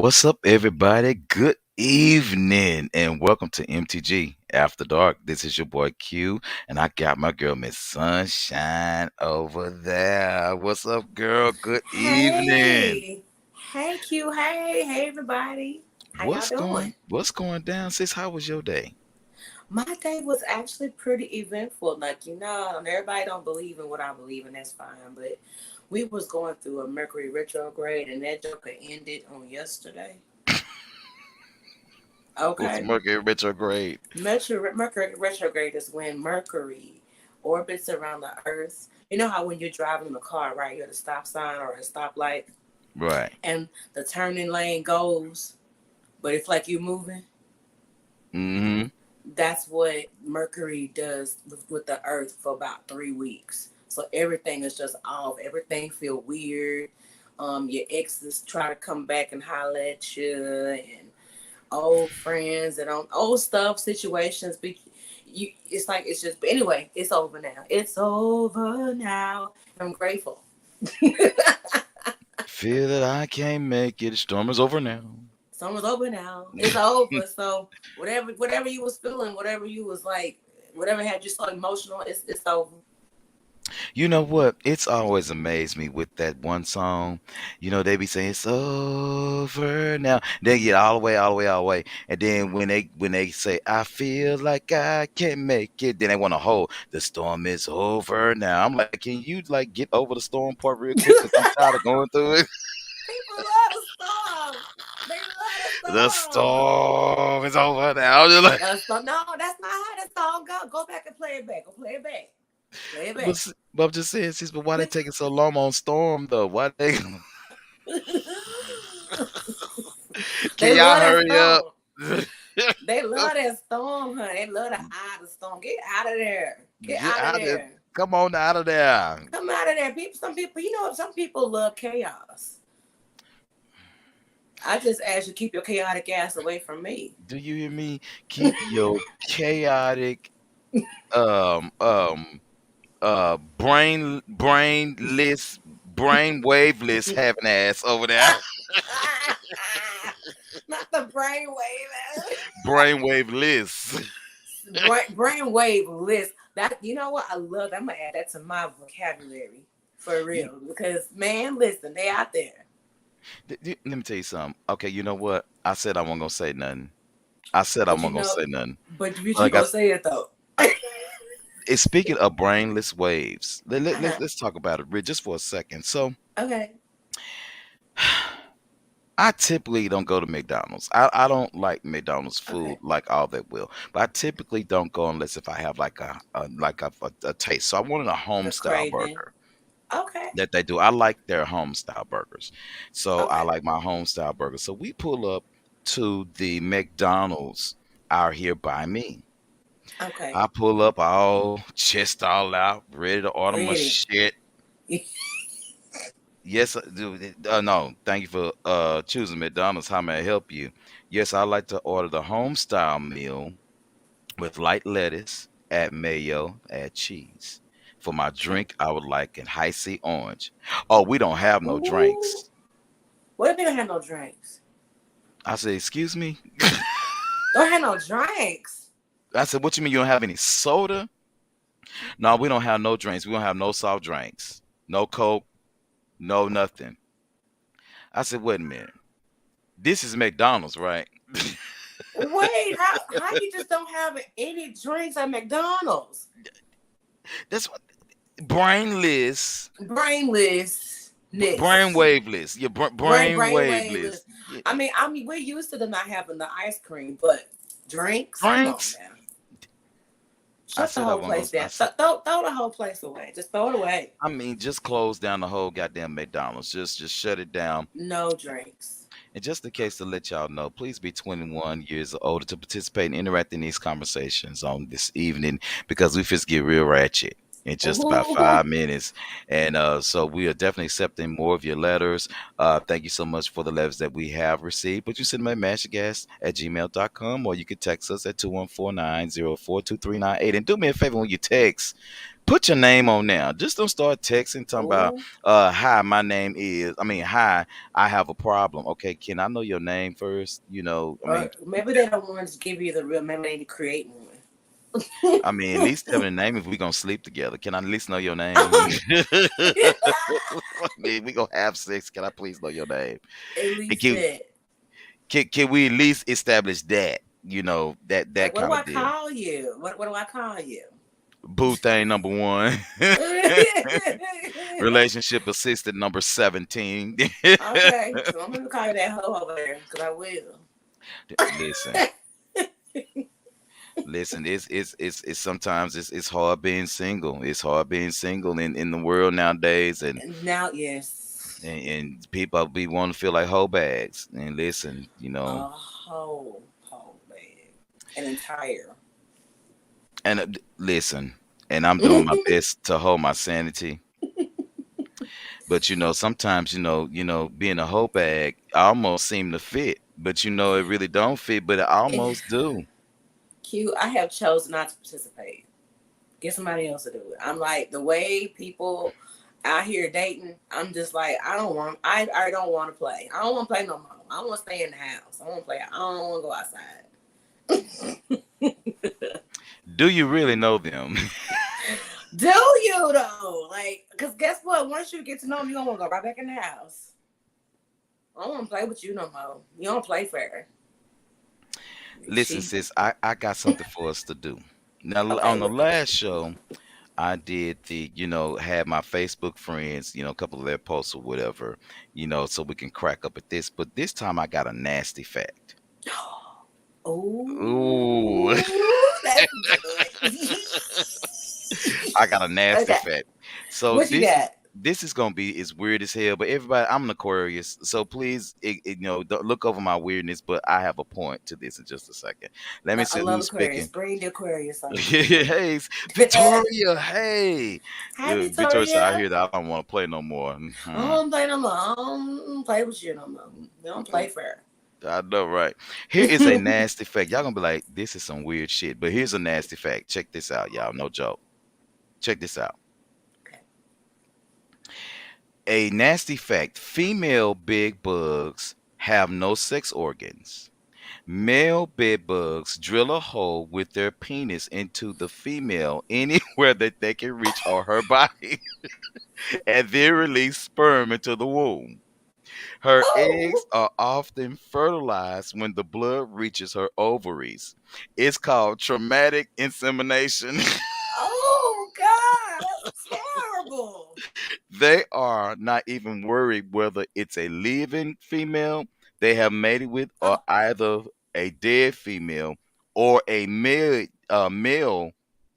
What's up, everybody? Good evening, and welcome to MTG After Dark. This is your boy Q, and I got my girl Miss Sunshine over there. What's up, girl? Good evening. Hey, hey Q, hey everybody. How y'all doing? What's going down, sis? How was your day? My day was actually pretty eventful. Everybody don't believe in what I believe in, that's fine. But we was going through a Mercury retrograde and that joker ended on yesterday. What's Okay. Mercury retrograde? Mercury retrograde is when Mercury orbits around the Earth. You know how when you're driving in a car, right? You're at a stop sign or a stoplight Right. and the turning lane goes, but it's like you moving. Mm-hmm. That's what Mercury does with the Earth for about 3 weeks. So everything is just off. Everything feel weird. Your exes try to come back and holler at you, and old friends and on old stuff situations. It's like it's just. But anyway, it's over now. It's over now. I'm grateful. Feel that I can't make it. The storm is over now. Summer's over now. It's over. So whatever you was feeling, whatever you was like, whatever had you so emotional, it's over. You know what? It's always amazed me with that one song. They be saying it's over now. They get all the way, all the way, all the way. And then when they say, I feel like I can't make it, then they want to hold the storm is over now. I'm like, can you like get over the storm part real quick? Because I'm tired of going through it. People love the storm. They love the The storm. storm is over now. I'm just like, No, that's not how the song go. Go back and play it back. Go play it back. Play it but, back. but I'm just saying, sis, but why they taking so long on storm though? Why they can They y'all love that hurry up? storm. They love that storm, honey. They love the eye of the storm. Get out of there. Get Get out of out of there. Come on out of there. Come out of there. Some people, some people love chaos. I just ask you to keep your chaotic ass away from me. Do you hear me? Keep your chaotic, um, um, brain waveless having ass over there. Not the brainwave. Brain waveless. Brainwave list. That you know what I love. I'm gonna add that to my vocabulary for You, real. Because man, listen, they out there. let me tell you something. Okay, you know what? I said I wasn't gonna say nothing. I said I But wasn't gonna say nothing. you Like I, gonna say it though. it's speaking of brainless waves. Uh-huh. Let's talk about it just for a second. So. Okay. I typically don't go to McDonald's. I don't like McDonald's food Okay. like all that will, but I typically don't go unless if I have like a taste. So I wanted a home A style craving. burger Okay. that they do. I like their home style burgers, so I Okay. like my home style burger. So we pull up to the McDonald's out here by me. Okay. I pull up all chest all out, ready to order my Ready. shit. Yes, dude. No, thank you for choosing McDonald's. How may I help you? Yes, I like to order the home style meal with light lettuce, add mayo, add cheese. For my drink, I would like an icy orange. Oh, we don't have no Ooh. drinks. What if they don't have no drinks? I said, excuse me. Don't have no drinks. I said, what you mean you don't have any soda? No, we don't have no drinks. We don't have no soft drinks, no Coke, no nothing. I said, wait a minute. This is McDonald's, right? Wait, how you just don't have any drinks at McDonald's? That's what brainless. Brain Brainlessness. waveless. Your brain Brain waveless. waveless. Yeah. I mean, we're used to them not having the ice cream, but drinks. Come on Drinks. now. I Shut the said I whole wasn't place gonna. down. Throw the whole place away. Just throw it away. I mean, just close down the whole goddamn McDonald's. Just shut it down. No drinks. And just in case to let y'all know, please be 21 years or older to participate and interact in these conversations on this evening because we just get real ratchet in just about Ooh. 5 minutes. And so we are definitely accepting more of your letters. Thank you so much for the letters that we have received. But you send them at mashgas@gmail.com or you can text us at 214-904-2398. And do me a favor when you text. Put your name on now. Just don't start texting talking about Oh, hi, my name is hi, I have a problem. Okay, can I know your name first? or maybe they don't want to give you the real. Maybe they need to create one. I mean, at least tell me the name if we gonna sleep together. Can I at least know your name? I mean, we gonna have sex. Can I please know your name? At And least that. can we at least establish that? That Like, what do kind I of deal. call you? What do I call you? Boo thing number one. Relationship assistant number 17. Okay, so I'm gonna call you that hoe over there because I will. Listen, listen. It's sometimes it's hard being single. It's hard being single in the world nowadays, and Now, yes, and, and people be wanting to feel like hoe bags. And listen, a whole bag, an entire. and listen, and I'm doing my best to hold my sanity. But sometimes being a hoe bag almost seem to fit, but it really don't fit, but it almost do. Q, I have chosen not to participate. Get somebody else to do it. I'm like the way people out here dating. I'm just like I don't want. I don't want to play. I don't want to play no more. I want to stay in the house. I want to play. I don't want to go outside. Do you really know them? Do you though? Like, cause guess what? Once you get to know them, you don't want to go right back in the house. I don't want to play with you no more. You don't play fair. Listen, She sis, I got something for us to do. Now, okay. on the last show, I did had my Facebook friends, a couple of their posts or whatever, so we can crack up at this. But this time I got a nasty fact. Ooh. Oh, that's good. I got a nasty Okay, fact. So what you got? this is gonna be as weird as hell. But everybody, I'm an Aquarius, so please, don't look over my weirdness. But I have a point to this in just a second. Let me I see love who's Aquarius. speaking. Bring the Aquarius on. Hey, Victoria. Hey, Hi, Victoria said, "I Victoria. hear that. I don't want to play no more." I don't play no more. I don't play with you no more. We don't play fair. I know, right? Here is a nasty fact. Y'all gonna be like, "This is some weird shit," but here's a nasty fact. Check this out, y'all. No joke. Check this out. Okay. A nasty fact: female bed bugs have no sex organs. Male bed bugs drill a hole with their penis into the female anywhere that they can reach on her body and then release sperm into the womb. Her eggs Oh, are often fertilized when the blood reaches her ovaries. It's called traumatic insemination. oh God, that's terrible. They are not even worried whether it's a living female they have mated with or Oh, either a dead female or a male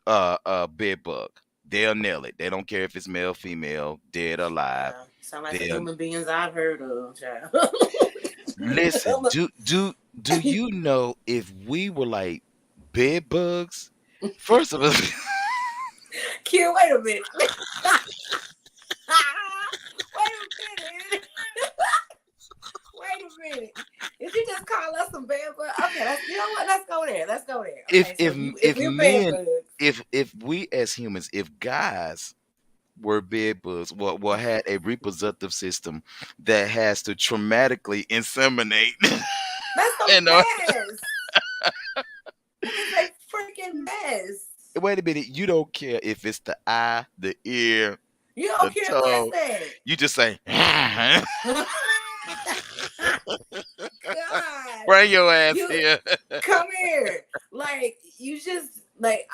bed bug. They'll nail it. They don't care if it's male, female, dead or alive. child. Sound like some They'll human beings I've heard of, child. listen. Do you know if we were like bed bugs? First of all, Q, wait a minute. Wait a minute. Wait a minute. Did you just call us some bad bugs? Okay, you know what? Let's go there. Let's go there. if Okay, so if if if we're bad men bugs, if we as humans, if guys were bed bugs, well had a reproductive system that has to traumatically inseminate. that's a and mess. That is a freaking mess. wait a minute, you don't care if it's the eye, the ear, You the don't care what's toe. that. You just say, God, bring your ass you here. come here. Like you just like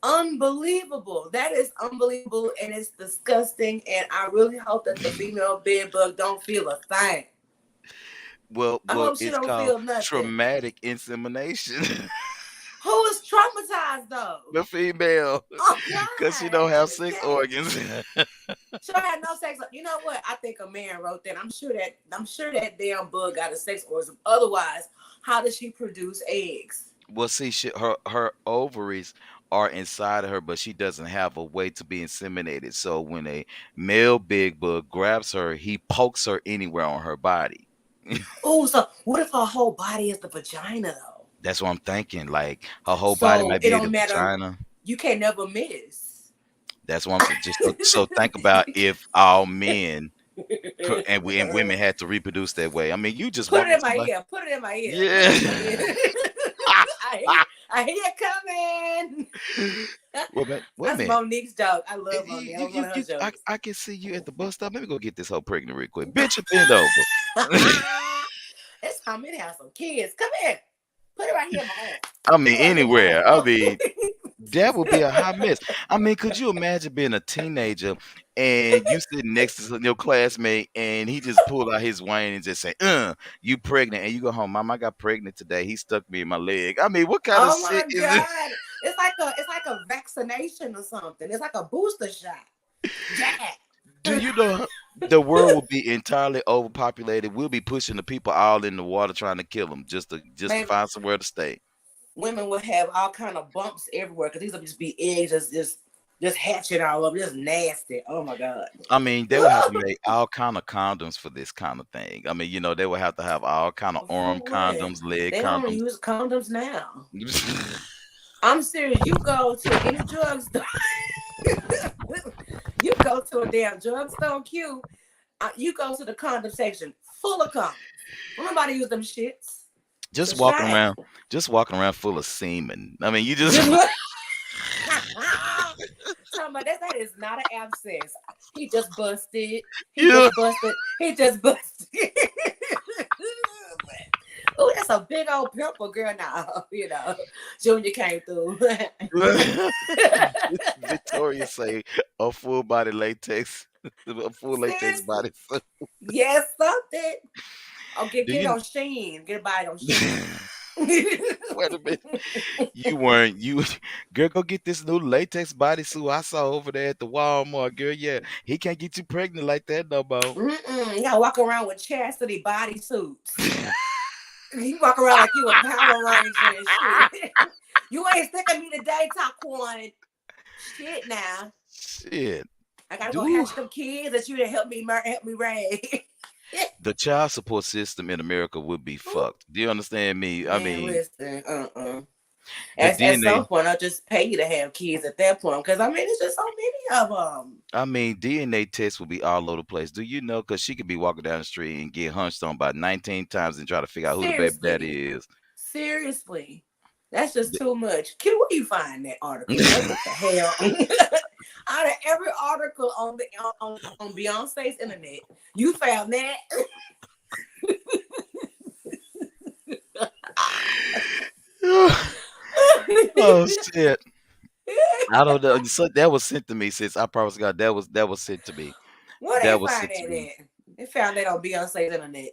unbelievable. That is unbelievable and it's disgusting. And I really hope that the female bed bug don't feel a thing. I Well, hope she it's don't called feel nothing. traumatic insemination. Who is traumatized though? The female, Oh because she God, don't in have this sex case. organs. She had no sex. You know what? I think a man wrote that. I'm sure that damn bug got a sex orgasm. Otherwise, how does she produce eggs? Well, see, her ovaries are inside of her, but she doesn't have a way to be inseminated. So when a male big bug grabs her, he pokes her anywhere on her body. Oh, so what if her whole body is the vagina though? That's what I'm thinking. Like her whole body So might it be the don't matter. vagina. You can't never miss. That's what I'm saying. Just so think about if all men and women had to reproduce that way. I mean, you just Put walk it up in to my like, ear. Put it in my ear. Put it in my ear. yeah. I hear it coming. Well, man, wait a That's minute. Monique's joke. I love Monique. That was one of her jokes. I can see you at the bus stop. Let me go get this hoe pregnant real quick. Bitch, you bend over. It's time to have some kids. Come here. Put it right here in my arm. I mean, Put it right here in my anywhere. I arm. mean, that would be a hot mess. I mean, could you imagine being a teenager and you sitting next to your classmate and he just pull out his wine and just say, you pregnant," and you go home, "Mom, I got pregnant today. He stuck me in my leg." I mean, what kind of Oh shit my is it? god. It's like a vaccination or something. It's like a booster shot. Do Yeah. you know the world will be entirely overpopulated? We'll be pushing the people all in the water trying to kill them just to Baby, find somewhere to stay. women will have all kind of bumps everywhere because these will just be eggs just hatching all over. Just nasty. Oh my god. I mean, they would have to make all kind of condoms for this kind of thing. I mean, they would have to have all kind of For arm what? condoms, leg They don't condoms. use condoms now. I'm serious. You go to any drugstore, you go to a damn drugstore queue, you go to the condom section full of condoms. Don't nobody use them shits. It's a just walking shame. around, just walking around full of semen. I mean, you just Just look. Talking about that is not an abscess. He just busted. He yeah. just busted. He just busted. Oh, that's a big old pimple, girl. Now, Junior came through. Victoria say a full body latex, a full latex body. Seriously. Yes, something. Oh, Do get it you? on Sheen. Get it by it on Sheen. Wait a minute. You weren't you girl, go get this new latex bodysuit I saw over there at the Walmart, girl. Yeah, he can't get you pregnant like that no more. You gotta walk around with chastity bodysuits. You walk around like you a Power Ranger and shit. You ain't sick of me today, Taquan. Shit now. Shit. I gotta go Do hatch them kids that you to help me raise. the child support system in America would be fucked. Do you understand me? I Man, mean, listen, the At some DNA, point, I'll just pay you to have kids at that point, because I mean, it's just so many of them. I mean, DNA tests would be all over the place. Do you know? Because she could be walking down the street and get hunched on about 19 times and try to figure out who the baby Seriously, daddy is. seriously, that's just too much. Kid, where you find that article? Like, what the hell? Out of every article on Beyonce's internet, you found that. Oh shit. I don't know. So that was sent to me, sis. I promise God that was sent to me. Where they That was find sent to that me. at? They found that on Beyonce's internet.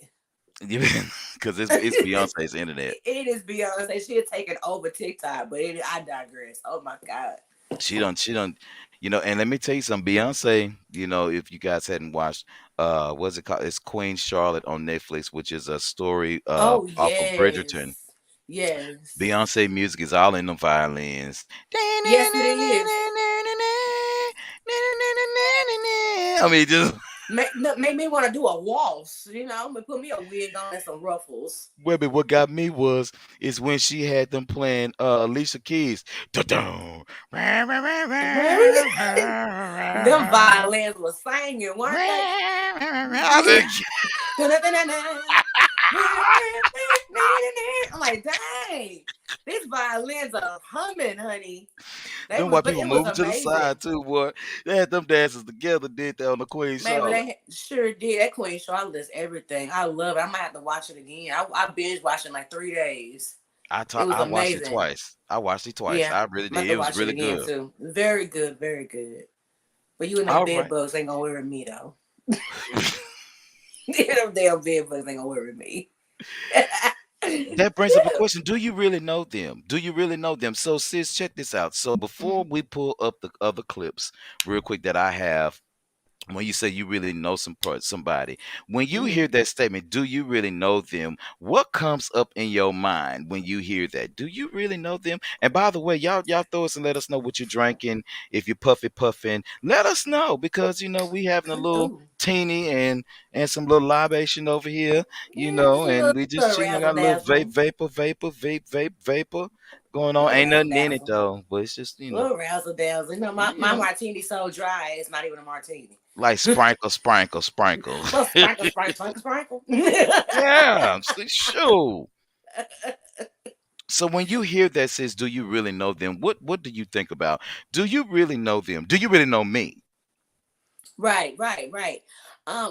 Because it's Beyonce's internet. It is Beyonce. She had taken over TikTok, but I digress. Oh my god. She don't, and let me tell you something, Beyonce, if you guys hadn't watched, what's it called? It's Queen Charlotte on Netflix, which is a story Oh off of Bridgerton. yes, yes, Beyonce music is all in the violins. yes. It is. I mean, just Make me want to do a waltz. Put me a wig on and some ruffles. Webby, what got me is when she had them playing Alicia Keys. Da-dum. Them violins were singing, weren't they? I said, I'm like, dang, these violins are humming, honey. them white But people it was moving to the amazing. side too, boy. They had them dancers together, did that on the Queen Maybe Charlotte. they sure did. That Queen Charlotte is everything. I love it. I might have to watch it again. I binge watched it in like 3 days. It was I watched it amazing. twice. I watched it twice. Yeah, I really I'm about did. to It was watch it really again good. too. Very good, very good. But you and them All bed right. bugs ain't gonna worry me though. Them damn bed bugs ain't gonna worry me. That brings up a question. Do you really know them? Do you really know them? So, sis, check this out. So, before we pull up the other clips, real quick, that I have, when you say you really know somebody, when you hear Mhm. that statement, do you really know them? What comes up in your mind when you hear that? Do you really know them? And by the way, y'all throw us and let us know what you're drinking. If you're puffing, let us know because we having a little Ooh. martini and some little libation over here, Yeah, just a and we just little chilling. I razzle got a little dazzle. vapor going A on. little Ain't razzle nothing in it dazzle. though, but it's just A little razzle dazzle. You know, my yeah, martini's so dry, it's not even a martini. like sprinkle, sprinkle, sprinkle. Little sprinkle, sprinkle, sprinkle, sprinkle. Yeah, sure. So when you hear that says, "Do you really know them?" What do you think about? Do you really know them? Do you really know me? Right, right, right.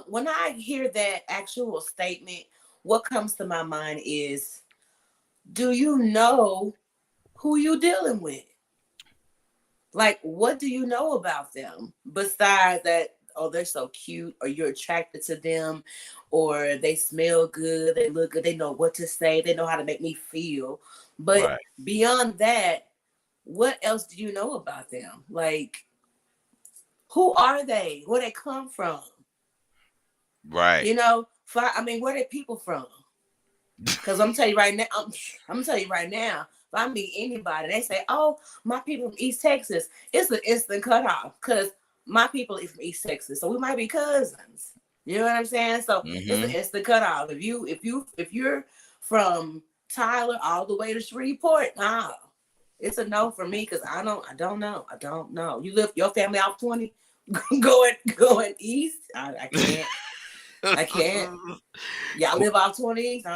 When I hear that actual statement, what comes to my mind is, do you know who you dealing with? Like, what do you know about them besides that? Oh, they're so cute, or you're attracted to them, or they smell good, they look good, they know what to say, they know how to make me feel. But Right, beyond that, what else do you know about them? Like, who are they? Where they come from? right, I mean, where they people from? Because I'm tell you right now, I'm gonna tell you right now, if I meet anybody, they say, "Oh, my people from East Texas," it's an instant cutoff because my people is from East Texas, so we might be cousins. You know what I'm saying? So it's an mm-hmm. instant cutoff. If you're from Tyler all the way to Shreveport, nah, it's a no for me because I don't know. You live your family off 20, going east. I can't. I can't. Y'all live off 20 east.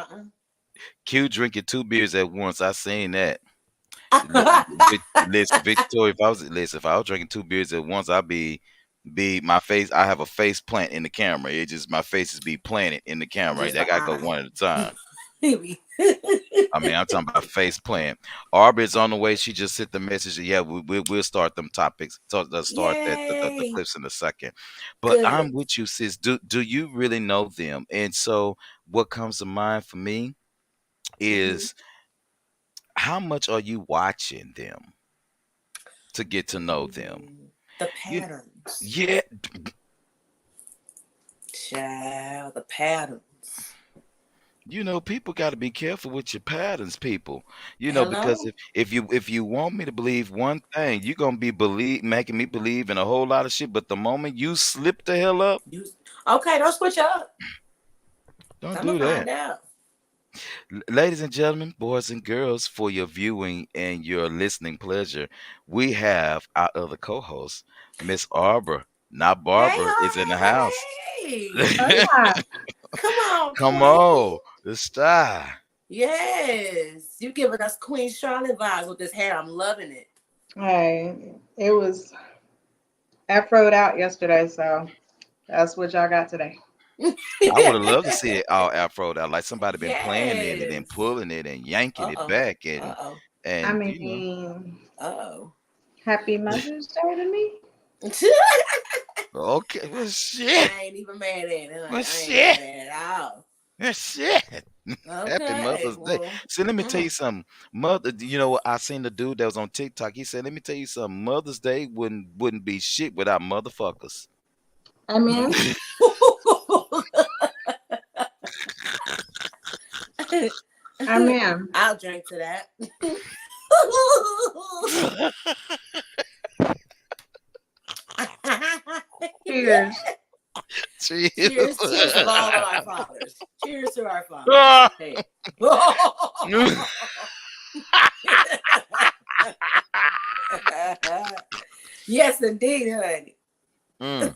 Q drinking two beers at once. I seen that. Uh-uh. Listen, Victoria. If I was drinking two beers at once, I'd be my face. I have a face plant in the camera. It just my face is be planted in the camera. Just That the gotta go eye. one at a time. Maybe. I mean, I'm talking about face plant. Aubrey's on the way. She just sent the message. Yeah, we'll start them topics. So let's start the Yay. clips in a second. But Good. I'm with you, sis. Do you really know them? And so what comes to mind for me Hmm. is how much are you watching them to get to know them? The You patterns. yeah, Child, the patterns. people got to be careful with your patterns, people. Because Hello? if you want me to believe one thing, you're gonna be making me believe in a whole lot of shit. But the moment you slip the hell up, You okay, don't switch up. don't I'm gonna do find that. out. Ladies and gentlemen, boys and girls, for your viewing and your listening pleasure, we have our other co-host, Miss Arbor, not Hey, Barbara, is in the house. hey, hey, hey. Hola. Come on, Come Queen. on, the star. Yes. You giving us Queen Charlotte vibes with this hair. I'm loving it. Hey, it was afroed out yesterday, so that's what y'all got today. I would have loved to see it all afroed out, like somebody been playing in it and Yes. pulling it and yanking it Uh-oh. back Uh-oh. I and mean, Uh-oh. happy Mother's Day to me. okay, well shit, I ain't even mad at it, well honey. I ain't shit, mad at it at all. well shit. Happy Okay. Mother's Day. Well. See, let me tell you Mm. something. Mother, what I seen the dude that was on TikTok. He said, "Let me tell you something. Mother's Day wouldn't be shit without motherfuckers." Amen. Amen. I'll drink to that. Cheers. Cheers, cheers to all of our fathers. Cheers to our fathers. Cheers. Hey. Yes, indeed, honey. Mm.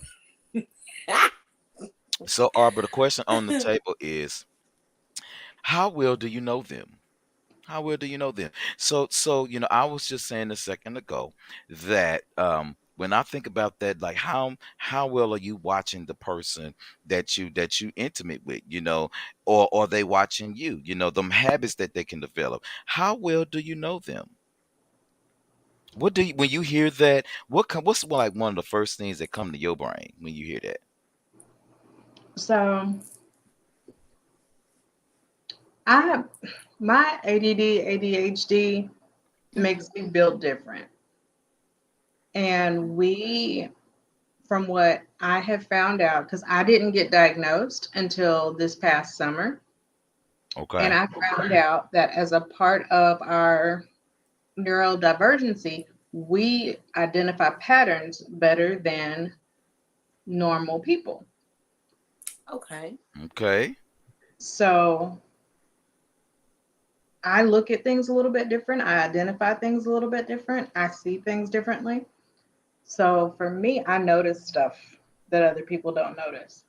So, Arbor, the question on the table is, how well do you know them? How well do you know them? So I was just saying a second ago that when I think about that, like how well are you watching the person that you intimate with, or are they watching you? Them habits that they can develop. How well do you know them? What do you when you hear that? What's like one of the first things that come to your brain when you hear that? So I my ADD, ADHD makes me built different. And from what I have found out, because I didn't get diagnosed until this past summer, and Okay. I found out that as a part of our neurodivergency, we identify patterns better than normal people. Okay. Okay. So I look at things a little bit different. I identify things a little bit different. I see things differently. So for me, I notice stuff that other people don't notice.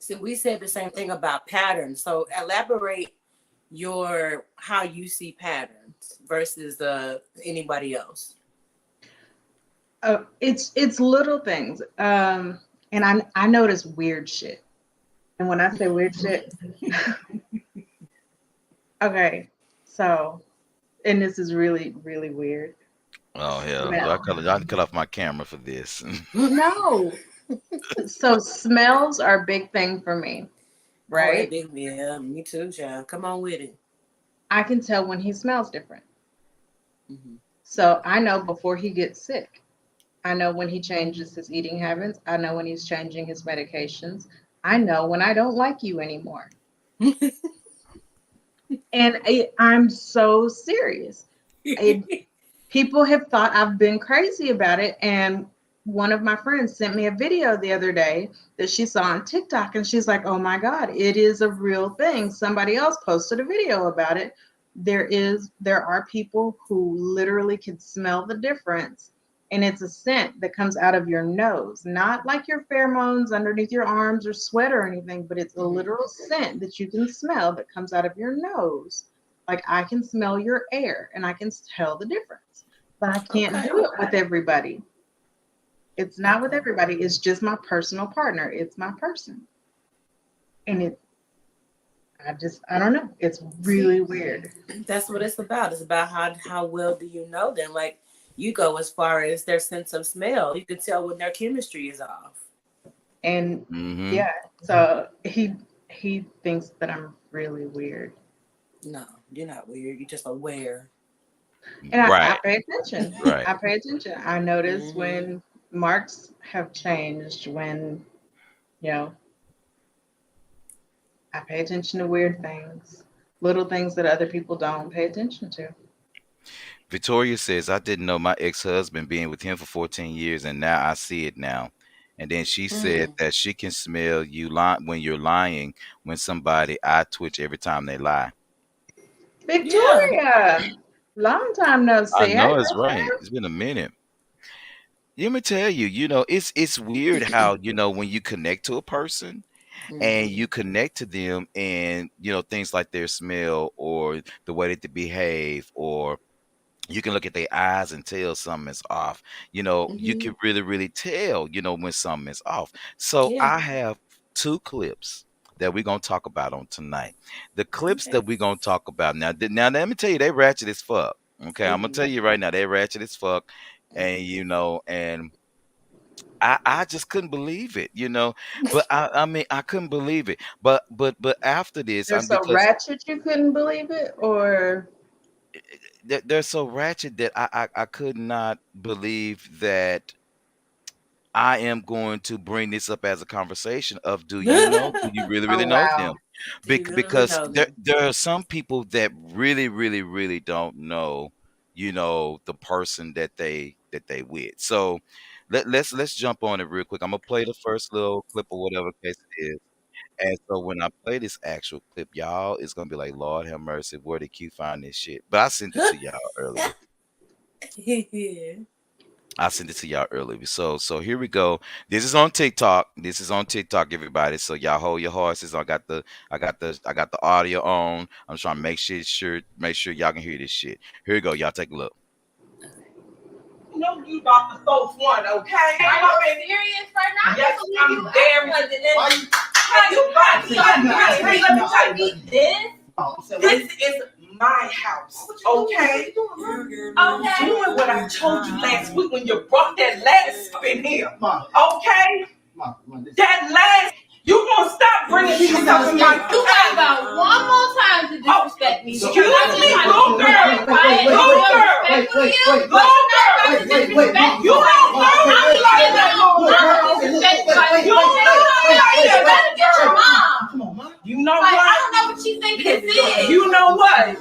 See, we said the same thing about patterns. So elaborate your how you see patterns versus anybody else. It's little things. And I notice weird shit. And when I say weird shit, okay. So, and this is really really weird. Oh hell, Smell. I cut off my camera for this. No. So smells are a big thing for me, Oh, that right? big, yeah, me too, child. Come on with it. I can tell when he smells different. Hmm. So I know before he gets sick. I know when he changes his eating habits. I know when he's changing his medications. I know when I don't like you anymore. And I'm so serious. It, people have thought I've been crazy about it. And one of my friends sent me a video the other day that she saw on TikTok, and she's like, "Oh my God, it is a real thing." Somebody else posted a video about it. There are people who literally can smell the difference, and it's a scent that comes out of your nose, not like your pheromones underneath your arms or sweat or anything, but it's a Hmm. literal scent that you can smell that comes out of your nose. Like I can smell your air and I can tell the difference, but I can't Okay. do it with everybody. It's not with Okay. everybody. It's just my personal partner. It's my person. And I don't know. It's See, really weird. that's what it's about. It's about how well do you know them. Like you go as far as their sense of smell. You can tell when their chemistry is off. And Hmm. yeah, so he thinks that I'm really weird. No, you're not weird. You're just aware. And I Right. pay attention. Right. I pay attention. I notice Hmm. when marks have changed, when, you know, I pay attention to weird things, little things that other people don't pay attention to. Victoria says, I didn't know my ex-husband being with him for 14 years, and now I see it now. And then she said Mm. that she can smell you when you're lying, when somebody eye twitch every time they lie. Yeah. Victoria, long time no I see. How know you it's right. It's been a minute. Let me tell you, it's weird how, when you connect to a person and Hmm. you connect to them and, things like their smell or the way that they behave, or you can look at their eyes and tell something is off. You Hmm. can really, really tell, when something is off. So Yeah. I have two clips that we're gonna talk about on tonight. The clips Okay. that we're gonna talk about now. Now let me tell you, they ratchet as fuck. Okay, I'm gonna tell Ooh. you right now, they ratchet as fuck, and and I just couldn't believe it, But I mean I couldn't believe it. But after this, They're I'm so because ratchet you couldn't believe it, or they're so ratchet that I could not believe that I am going to bring this up as a conversation of do you know? Do you really, oh really know wow, them? Do you literally Because know there them? there are some people that really, really, really don't know, the person that they with. So let's jump on it real quick. I'm gonna play the first little clip or whatever case it is. And so when I play this actual clip, y'all, it's gonna be like, Lord have mercy, where did Q find this shit? But I sent it to y'all earlier. Yeah. I sent it to y'all earlier. So here we go. This is on TikTok. This is on TikTok, everybody. So y'all hold your horses. I got the audio on. I'm trying to make sure y'all can hear this shit. Here we go. Y'all take a look. Know you about the folks one, okay? Are you serious right now? Yes, I'm very. How you got let me tell you this is my house, okay? I'm doing what I told you last week when you brought that last stuff in here, okay? That last, you gonna stop bringing these stuff in my. You got about one more time to disrespect me. Excuse me, little girl. Little girl. Little girl. You don't know me like that. You don't know me like that. Better get your mom. You know what? I don't know what you think this is. You know what?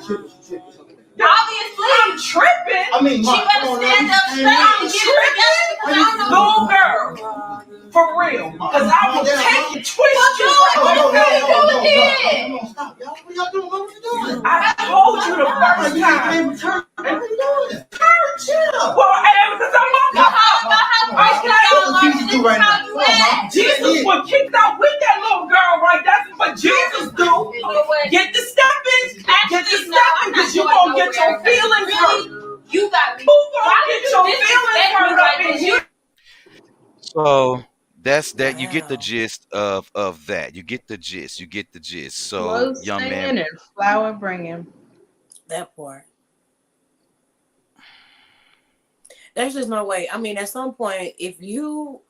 Obviously, I'm tripping. She better stand up straight. I'm tripping. Little girl. For real. Because I will take and twist you. What you doing? Stop, y'all. What y'all doing? What you doing? I told you the first time. What are you doing? Chill. Well, because I'm on my house. Jesus do right now. Jesus was kicked out with that little girl, right? That's what Jesus do. Get the stepping. Get the stepping, because you gonna get your feelings hurt. You got me. Who gonna get your feelings hurt up in here? So that's that. You get the Wow. gist of that. You get the gist. You get the gist. So, Slow young man, singing and flower bringing. That part. There's just no way. I mean, at some point, if you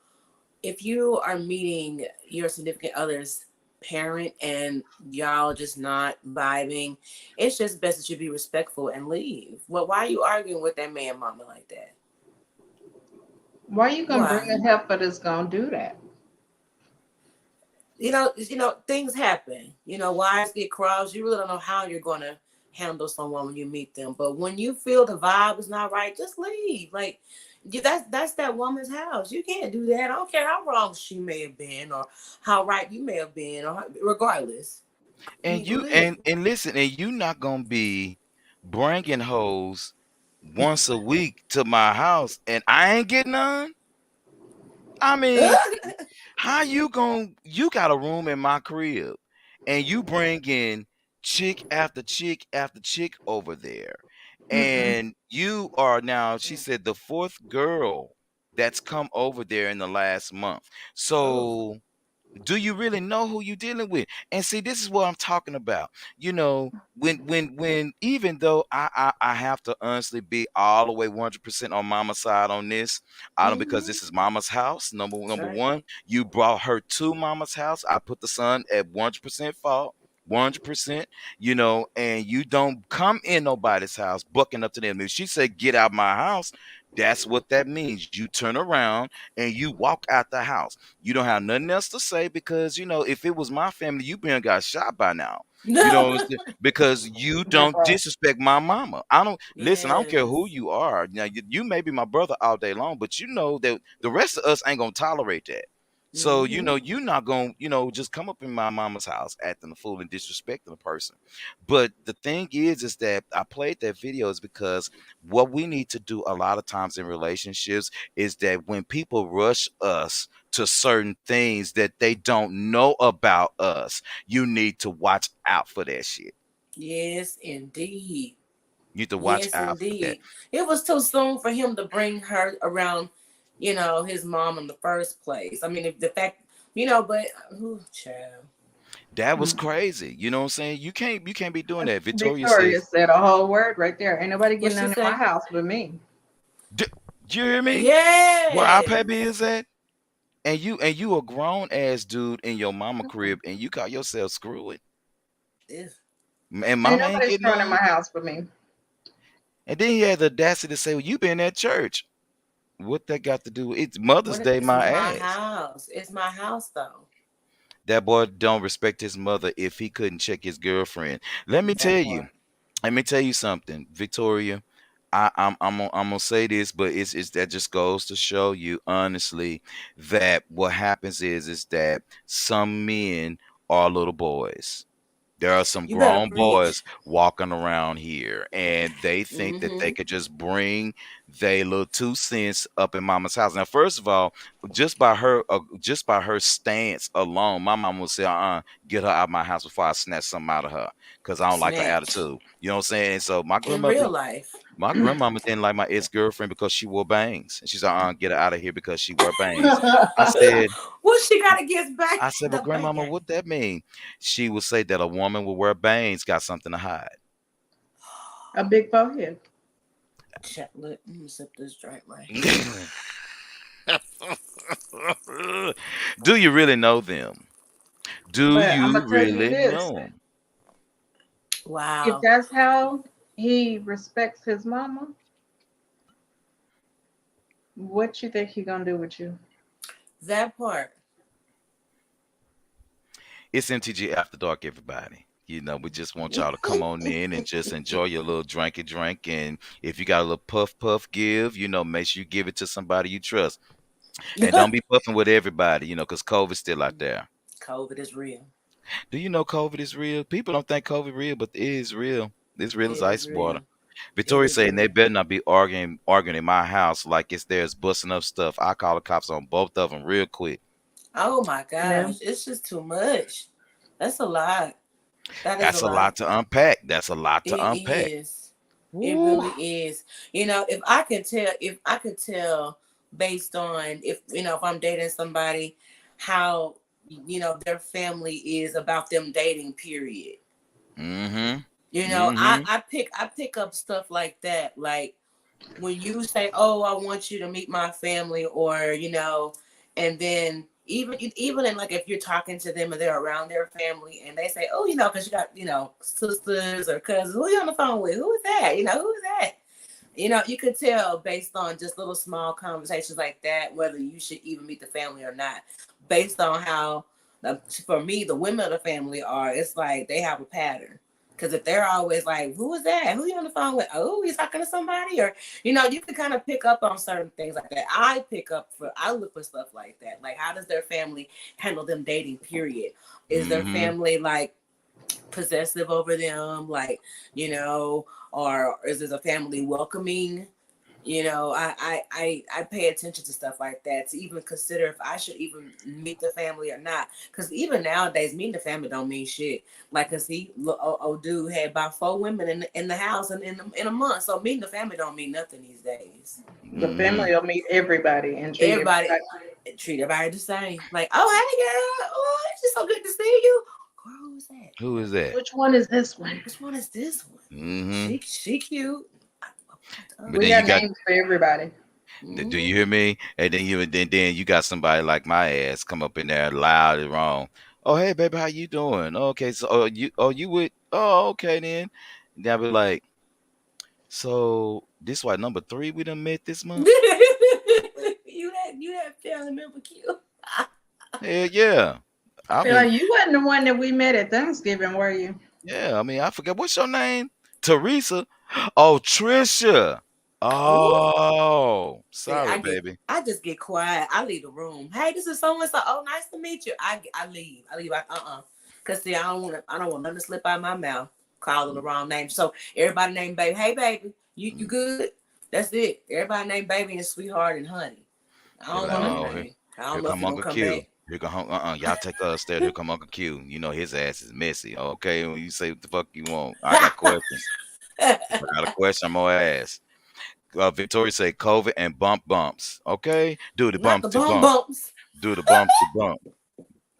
are meeting your significant other's parent and y'all just not vibing, it's just best that you be respectful and leave. Well, why are you arguing with that man mama like that? Why you gonna bring Why? a heifer that's gonna do that? Things happen. Wires get crossed. You really don't know how you're gonna handle someone when you meet them. But when you feel the vibe is not right, just leave. Like that's that woman's house. You can't do that. I don't care how wrong she may have been or how right you may have been, or regardless, you and need to you leave. and listen, and you not gonna be bringing hoes once a week to my house, and I ain't getting none. I mean, how you going you got a room in my crib and you bring in chick after chick after chick over there. Mm-mm. And you are now, she said, the fourth girl that's come over there in the last month. Oh, So do you really know who you're dealing with? And see, this is what I'm talking about. When even though I have to honestly be all the way 100% on mama's side on this, I don't, because mm-hmm. this is mama's house. Number That's number right. one, you brought her to mama's house. I put the son at 100% fault. 100%, and you don't come in nobody's house bucking up to them. If she said, get out my house, that's what that means. You turn around and you walk out the house. You don't have nothing else to say because if it was my family, you been got shot by now. You know No. what I'm saying? Because you That don't part. disrespect my mama. I don't listen. I don't care who Yes. you are. Now you may be my brother all day long, but you know that the rest of us ain't gonna tolerate that. So Mm-hmm. you're not gonna just come up in my mama's house acting a fool and disrespecting a person. But the thing is that I played that video is because what we need to do a lot of times in relationships is that when people rush us to certain things that they don't know about us, you need to watch out for that shit. Yes, indeed. You need to watch Yes, out for that. indeed. It was too soon for him to bring her around, his mom in the first place. I mean, if the fact, but ooh, child. That was Mm. crazy. You know what I'm saying? You can't be doing that. Victoria Victoria says, said a whole word right there. Ain't nobody What getting she into my say? house but me. "D- you hear me? Where our Yes. pappy is at? And you a grown ass dude in your mama crib and you call yourself screwing. Ew. And Ain't mama ain't nobody getting screwing in my none. house but me. And then he had the audacity to say, well, you been at church. What that got to do? It's Mother's Day, This is my my ass. house. It's my house, though. That boy don't respect his mother if he couldn't check his girlfriend. Let me tell That you. part. Let me tell you something, Victoria. I'm gonna say this, but it's that just goes to show you honestly that what happens is that some men are little boys. There are some You better grown boys preach. walking around here, and they think that they Mm-hmm. could just bring their little 2 cents up in mama's house. Now, first of all, just by her stance alone, my mom would say, get her out of my house before I snatch something out of her, because I don't like her Snatch. attitude. You know what I'm saying? So my In grandmother real life. my grandmama didn't like my ex-girlfriend because she wore bangs. And she's like, get her out of here because she wore bangs. I said, What she got against back I said, well, the grandmama, bang? what that mean? She would say that a woman will wear bangs, got something to hide. A big forehead. Let me sip this drink right here. Do you really know them? Do But I'm you gonna tell you really this: know them? if Wow. that's how he respects his mama, what you think he gonna do with you? That part. It's MTG After Dark, everybody. We just want y'all to come on in and just enjoy your little drinky drink. And if you got a little puff puff give, make sure you give it to somebody you trust. And don't be puffing with everybody, because COVID's still out there. COVID is real. Do you know COVID is real? People don't think COVID real, but it is real. It's real as It is ice water. real. It Victoria is saying they real. better not be arguing in my house like it's theirs busting up stuff. I call the cops on both of them real quick. Oh my Yeah. gosh, it's just too much. That's a lot. That is a That's a lot. lot to unpack. That's a lot to It unpack. is. It Woo. really is. If I could tell based on if I'm dating somebody, how their family is about them dating. Period. Mm-hmm. I Mm-hmm. I pick I pick up stuff like that. Like when you say, "Oh, I want you to meet my family," or and then even in like if you're talking to them and they're around their family and they say, "Oh, because you got sisters or cousins, who you on the phone with? Who is that? Who is that?" You could tell based on just little small conversations like that whether you should even meet the family or not, based on how for me the women of the family are. It's like they have a pattern. Because if they're always like, "Who is that? Who you on the phone with? Oh, he's talking to somebody," or you can kind of pick up on certain things like that. I look for stuff like that. Like, how does their family handle them dating? Period. Is their Mm-hmm. family like possessive over them, like or is this a family welcoming? I pay attention to stuff like that to even consider if I should even meet the family or not, because even nowadays meeting the family don't mean shit. Like, cause dude had about 4 women in the house and in a month, so meeting the family don't mean nothing these days. The Mm-hmm. family will meet everybody and treat Everybody everybody. treat everybody the same. Like, "Oh, hey girl, oh, it's just so good to see you." Girl, who's that? Who is that? Which one is this one? Which one is this one? Mm-hmm. She cute. But We then you got got names for everybody. do you hear me? And then you got somebody like my ass come up in there loud and wrong. Oh hey baby, how you doing? Okay, so you would okay then. And then I be like, so this why number three we done met this month? You that family member cute. Hell yeah. I I feel mean, like you wasn't the one that we met at Thanksgiving, were you? yeah, I mean I forget what's your name? Teresa. Oh Trisha. Ooh. Oh See, sorry, baby. I just get quiet. I leave the room. "Hey, this is so and so. Oh, nice to meet you." I leave. I leave. Cause see, I don't want nothing to slip out of my mouth. Calling the wrong name. So everybody named baby. "Hey, baby, you good?" That's it. Everybody named baby and sweetheart and honey. I They don't like, know no Mhm. oh, name. I here don't know if come you're gonna Uncle come Q. back. Here come y'all take us upstairs. Here come Uncle Q. You know his ass is messy. Okay, when you say what the fuck you want, I got questions. If I got a question, I'm gonna ask. Victoria say COVID and bumps. Okay, do the Not the bumps to bum bump. bumps. Do the bumps to bump.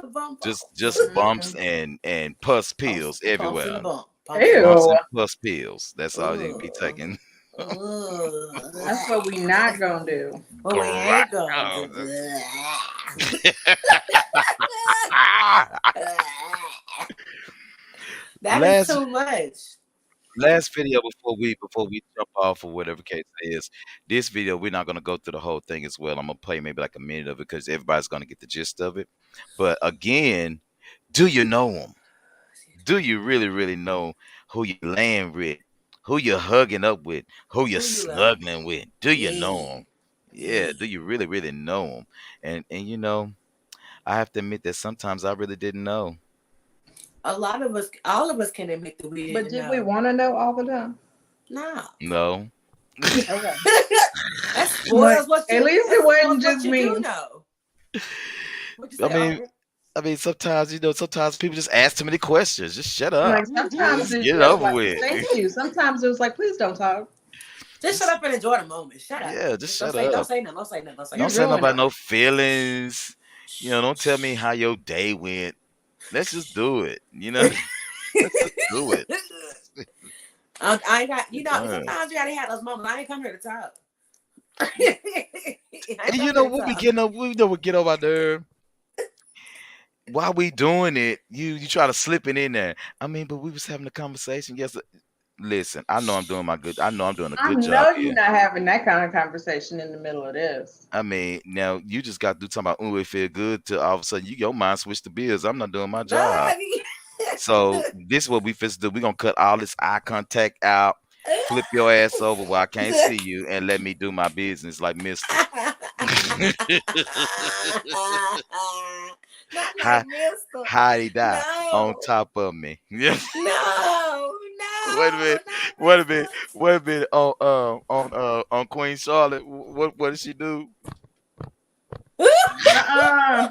The bum Just bumps. bumps and pus pills Pumps in the everywhere. bump. Pumps in the Bumps Ew. bump. and pus pills. That's all you be Ugh. taking. That's what we not Ugh. gonna do. But we Gra- ain't going oh, to. That is last too much. last video before we jump off or whatever case it is, this video we're not gonna go through the whole thing as well. I'm gonna play maybe like a minute of it because everybody's gonna get the gist of it. But again, do you know them? Do you really know who you're laying with, who you're hugging up with, who you're Who you love? snuggling with? Do you know Yeah. them? Yeah, Yeah. do you really know them? And I have to admit that sometimes I really didn't know. A lot of us, all of us can admit that we But didn't did we know. want to know all the time? No. No. Okay. that But spoils what at you least that it spoils wasn't what just you do me. know. What you I say, mean, Aubrey? sometimes sometimes people just ask too many questions. Just shut I'm up. like, sometimes Just it get it just over like, with. thank you. Sometimes it was like, please don't talk. Just shut Just up and enjoy the moment. Shut up. yeah, just Just don't shut say don't up. say nothing. Don't say nothing. Don't say You Don't nothing. say ruined nobody it. no feelings. Shh. Don't tell me Shh. how your day went. Let's just do it. Let's just do it. I ain't got, Done. sometimes you gotta have those moments. I ain't come here to talk. I ain't And come here to what we talk. getting up, we know we get over there. While we doing it, you try to slip it in there. I mean, but we was having a conversation. Yes, listen, I know I'm doing a I good job know you're here. not having that kind of conversation in the middle of this. I mean, now you just got to do talking about, oh, it feel good to all of a sudden your mind switch to bills. I'm not doing my job. So this is what we fist do. We're gonna cut all this eye contact out, flip your ass over where I can't see you, and let me do my business like Mister. Not like How Mister. how he die on No, top of me? no, Wait a no, minute. not Wait a minute. Mister. Wait a minute. On Queen Charlotte. What did she do? Uh-uh.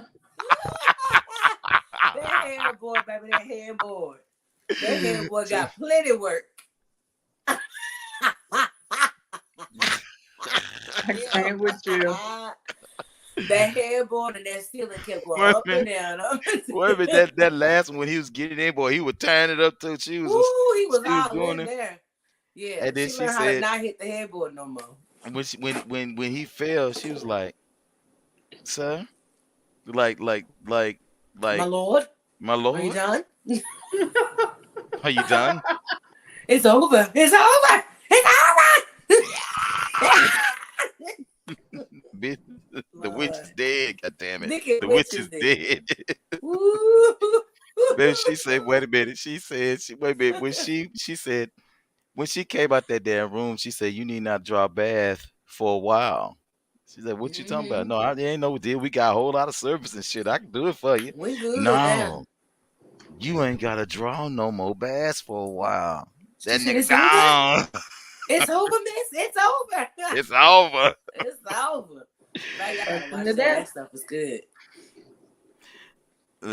That headboard, baby, that headboard. That headboard got plenty work. I can't with you. That headboard and that ceiling kept going Wait a up and minute. down. Up and Wait a minute. down. That last one when he was getting in, boy, he was tearing it up too. Ooh, he was She was all doing in it, there. Yeah, and then she she learned how to said not hit the headboard no more. when he fell, she was like, "Sir, like My lord, my are you lord, done? are you done?" It's over. It's over. It's over. Bitch, the witch is Lord, dead. God damn it, look at the witch witches is then. dead. Ooh. Then she said, "Wait a minute." She said, wait a minute." When she said when she came out that damn room, she said, "You need not draw a bath for a while." She said, "What you talking about?" Mm-hmm. No, I ain't no deal. We got a whole lot of service and shit. I can do it for you. We good now. No, you ain't got to draw no more baths for a while. She That said, nigga "It's over. gone. It's over, miss. It's over. It's over. It's over." Baby, I gotta Welcome watch to that. death. That stuff is good.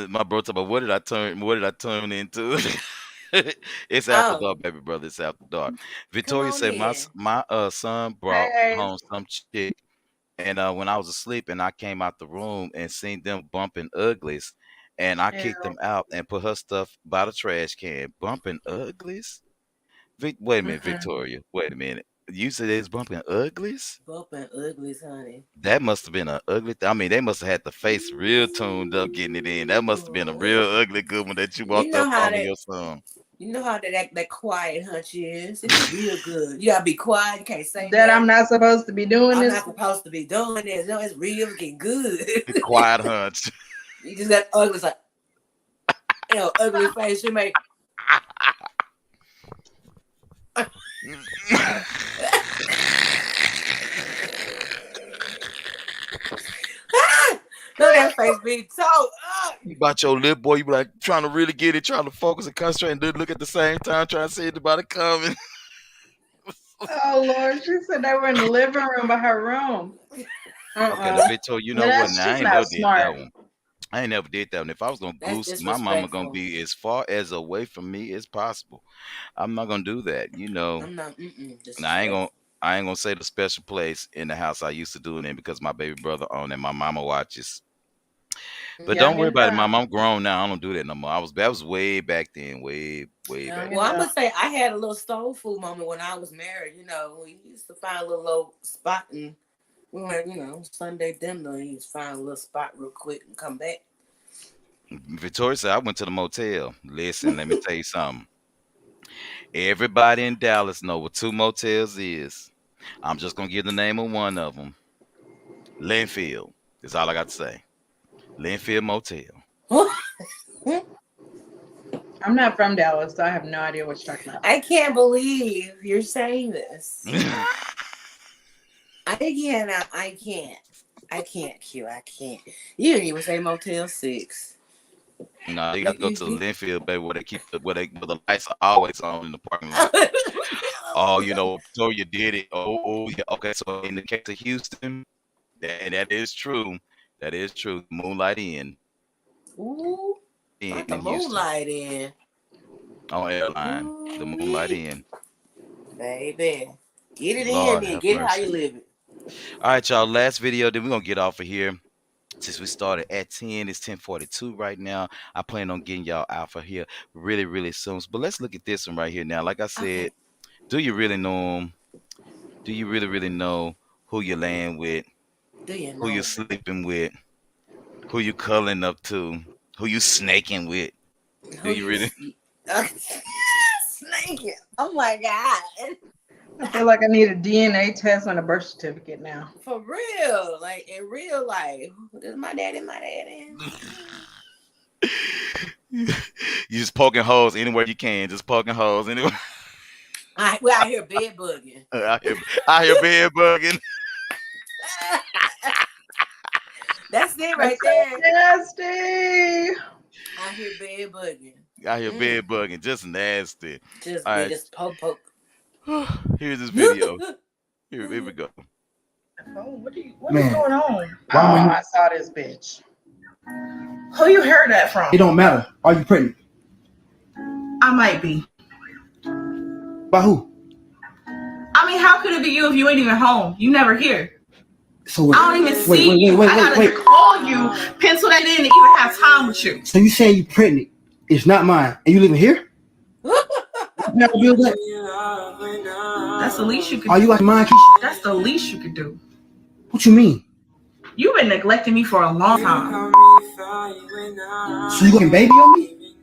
My bro talking about what did I turn? What did I turn into? It's after Oh, dark, baby brother. It's after dark. come Victoria on said in. my son brought Hey, Ace. home some chick, and when I was asleep and I came out the room and seen them bumping uglies, and I kicked Ew. them out and put her stuff by the trash can. Bumping uglies? Wait a minute, Mm-mm. Victoria. Wait a minute. You said they was bumping uglies? Bumping uglies, honey. That must have been an ugly. I mean, they must have had the face real tuned up getting it in. That must have been a real Ooh. ugly good one that you You walked know up how on to that your son. you know how that quiet hunch is. It's real good. You gotta be quiet. You can't say That I'm nothing. not supposed to be doing I'm this. not supposed to be doing this. No, it's real. It's getting good. The quiet hunch. You just got ugly. It's like ugly face. You make. Look at that face be so. You about your lip, boy. You be like trying to really get it, trying to focus and concentrate, and then look at the same time, trying to see anybody coming. Oh Lord, she said they were in the living room of her room. Okay, now Uh-uh. Victor, you Now know what? that's Now I just ain't not never did that smart. one. I ain't never did that one. If I was gonna That's goose, my mama gonna disrespectful. be as far as away from me as possible. I'm not gonna do that, you know. I'm not And I ain't gonna disrespectful. I ain't gonna say the special place in the house I used to do it in because my baby brother owned it. My mama watches. But don't Young worry and about it, mom. dumb. I'm grown now. I don't do that no more. That was way back then, way back Young Well, and I'm dumb. gonna say I had a little soul food moment when I was married. We used to find a little old spot and we went, Sunday dinner. And you just find a little spot real quick and come back. then. Victoria said I went to the motel. Listen, let me tell you something. Everybody in Dallas know what two motels is. I'm just gonna give the name of one of them. Linfield. That's all I got to say. Linfield Motel. I'm not from Dallas, so I have no idea what you're talking about. I can't believe you're saying this. I can't. I can't. I can't, Q. I can't. You didn't even say Motel 6. No, you got You, to go you, to the you. Linfield, baby, where they keep where the lights are always on in the parking lot. Oh, Victoria did it. Oh, yeah. Okay, so in the case of Houston, and that is true. That is true. Moonlight Inn Ooh, not the in Houston moonlight in. on airline. The Moonlight Ooh, Inn. baby. Get it in Lord then. have Get it how mercy. you live it. All right, y'all. Last video, then we're gonna get off of here. Since we started at 10, it's 10:42 right now. I plan on getting y'all out for here really, really soon. But let's look at this one right here now. Like I said, Okay. do you really know them? Do you really, really know who you're laying with, Do you who you're know? sleeping with, who you cuddling up to, who you snaking with? Do Who you you really? snake? Oh my god. I feel like I need a DNA test on a birth certificate now. For real. Like in real life. This is my daddy, my daddy. You just poking holes anywhere you can. Just poking holes anywhere. We out here bed bugging. I hear bed bugging. That's it That's right there. so nasty. I hear bed bugging. Out here bed bugging, just nasty. Just All yeah, right, just poke. here's this video. Here we go. What is going on? Oh, I saw this bitch. Who you heard that from? It don't matter. Are you pregnant? I might be. By who? I mean, how could it be you if you ain't even home? You never here. So wait, I don't even see you. I gotta call you, pencil that in, to even have time with you. So you saying you pregnant? It's not mine, and you living here? Never build that. That's the least you could do. Are you like mine, Keisha? That's the least you could do. What you mean? You've been neglecting me for a long time. So you got a baby on me?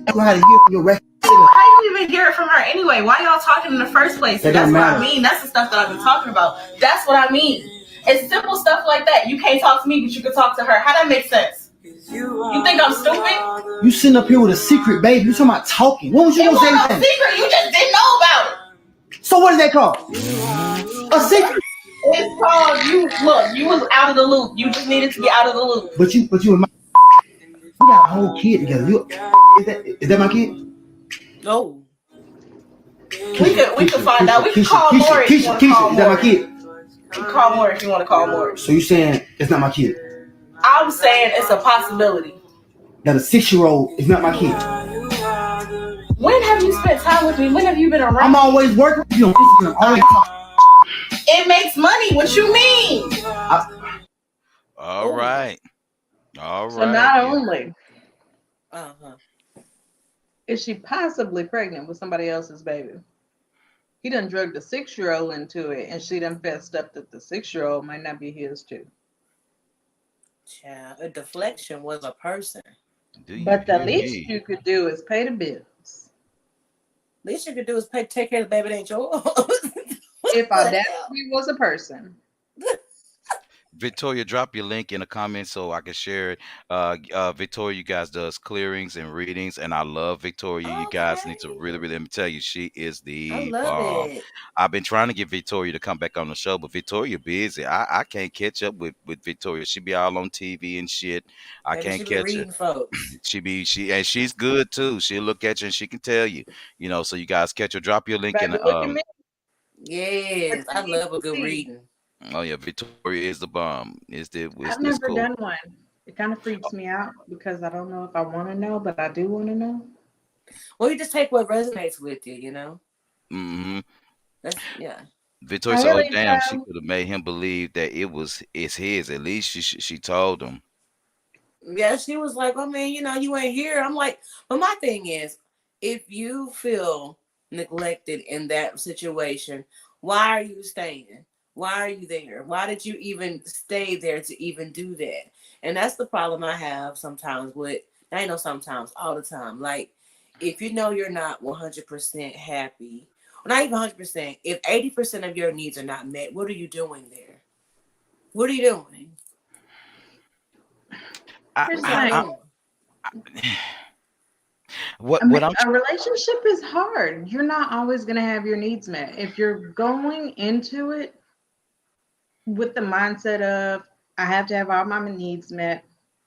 I gotta hear from your record. How you even hear it from her anyway? Why y'all talking in the first place? That That's don't what matter. I mean. That's the stuff that I've been talking about. That's what I mean. It's simple stuff like that. You can't talk to me, but you can talk to her. How that make sense? You think I'm stupid? You sitting up here with a secret baby. You talking about talking. What was you It gonna say? wasn't no Anything? secret. You just didn't know about it. So what is that called? A secret. It's called you. Look, you was out of the loop. You just needed to be out of the loop. But you and my, we got a whole kid together. Is that my kid? No. We could find out. We can call Maury if you want to call Keisha, is that my Maury. kid? You can call Maury if you want to call Maury. So you saying it's not my kid? I'm saying it's a possibility. That a 6-year-old is not my kid? When have you spent time with me? When have you been around? I'm always working with you on Instagram. Always talking. It makes money. What you mean? All right. So not Yeah. only Uh-huh. is she possibly pregnant with somebody else's baby, he done drugged the 6-year-old into it, and she done fessed up that the 6-year-old might not be his too. Child, a deflection was a person. But the least you could do is pay the bills. Least you could do is take care of the baby that ain't yours. If audacity was a person. Victoria, drop your link in the comments so I can share it. Victoria, you guys does clearings and readings, and I love Victoria. You guys need to really, let me tell you, she is I the love bomb. it. I've been trying to get Victoria to come back on the show, but Victoria busy. I can't catch up with Victoria. She be all on TV and shit. I Baby, can't she be catch her. reading folks. And she's good too. She'll look at you and she can tell you. So you guys catch her. Drop your link in Baby, the look at me. Yes, I love a good reading. Oh yeah, Victoria is the bomb. I've never done one. It kind of freaks me out because I don't know if I want to know, but I do want to know. Well, you just take what resonates with you, Mm-hmm. Yeah. Victoria said, "Oh damn, she could have made him believe that it's his. At least she told him." Yeah, she was like, I mean, you ain't here. I'm like, but my thing is, if you feel neglected in that situation, why are you staying? Why are you there? Why did you even stay there to even do that? And that's the problem I have sometimes with, I know sometimes, all the time. Like, if you know you're not 100% happy, or not even 100%, if 80% of your needs are not met, what are you doing there? What are you doing? What a relationship is hard. You're not always going to have your needs met. If you're going into it with the mindset of, I have to have all my needs met,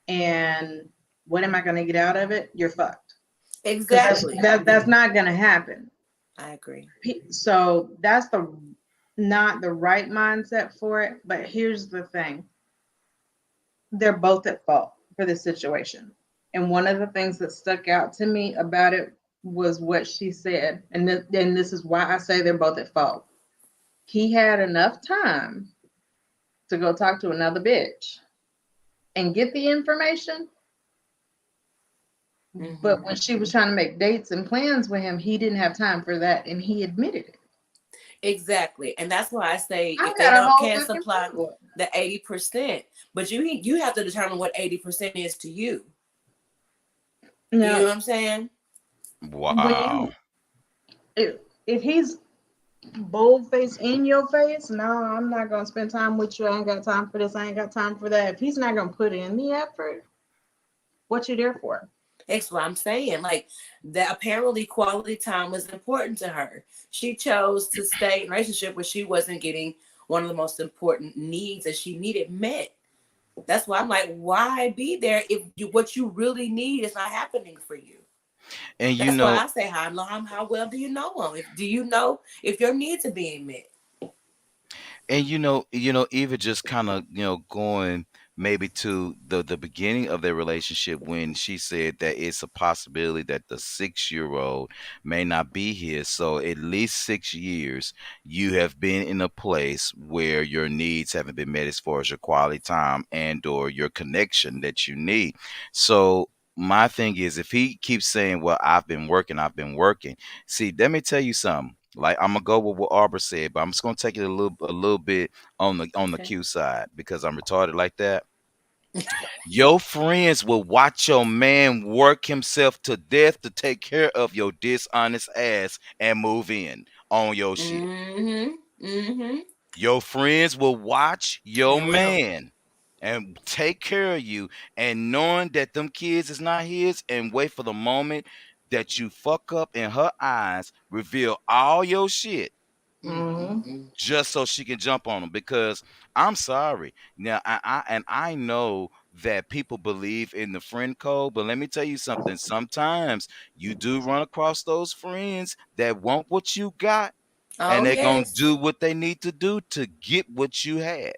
and what am I going to get out of it? You're fucked. Exactly. That's not going to happen. I agree. So that's not the right mindset for it. But here's the thing. They're both at fault for this situation. And one of the things that stuck out to me about it was what she said. And this is why I say they're both at fault. He had enough time to go talk to another bitch and get the information. Mm-hmm. But when she was trying to make dates and plans with him, he didn't have time for that. And he admitted it. Exactly. And that's why I say if they can't supply the 80%, but you have to determine what 80% is to you. You know what I'm saying? Wow. If he's bold-faced in your face, no, I'm not going to spend time with you. I ain't got time for this. I ain't got time for that. If he's not going to put in the effort, what you there for? That's what I'm saying. Like, that apparently quality time was important to her. She chose to stay in a relationship where she wasn't getting one of the most important needs that she needed met. That's why I'm like, why be there if what you really need is not happening for you? And you That's why know, I say, how well do you know them? If do you know if your needs are being met? even just kind of, going maybe to the beginning of their relationship when she said that it's a possibility that the 6-year old may not be his. So at least 6 years you have been in a place where your needs haven't been met as far as your quality time and or your connection that you need. So my thing is, if he keeps saying, well, I've been working, see, let me tell you something. Like, I'm gonna go with what Arbor said, but I'm just gonna take it a little bit on the Okay. Q side because I'm retarded like that. Your friends will watch your man work himself to death to take care of your dishonest ass and move in on your shit. Mm-hmm. Mm-hmm. Your friends will watch your And will. man and take care of you, and knowing that them kids is not his, and wait for the moment that you fuck up in her eyes, reveal all your shit Hmm. Mm-mm-mm. just so she can jump on them. Because I'm sorry. Now, I know that people believe in the friend code, but let me tell you something. Sometimes you do run across those friends that want what you got, Oh and they're gonna yes. do what they need to do to get what you had.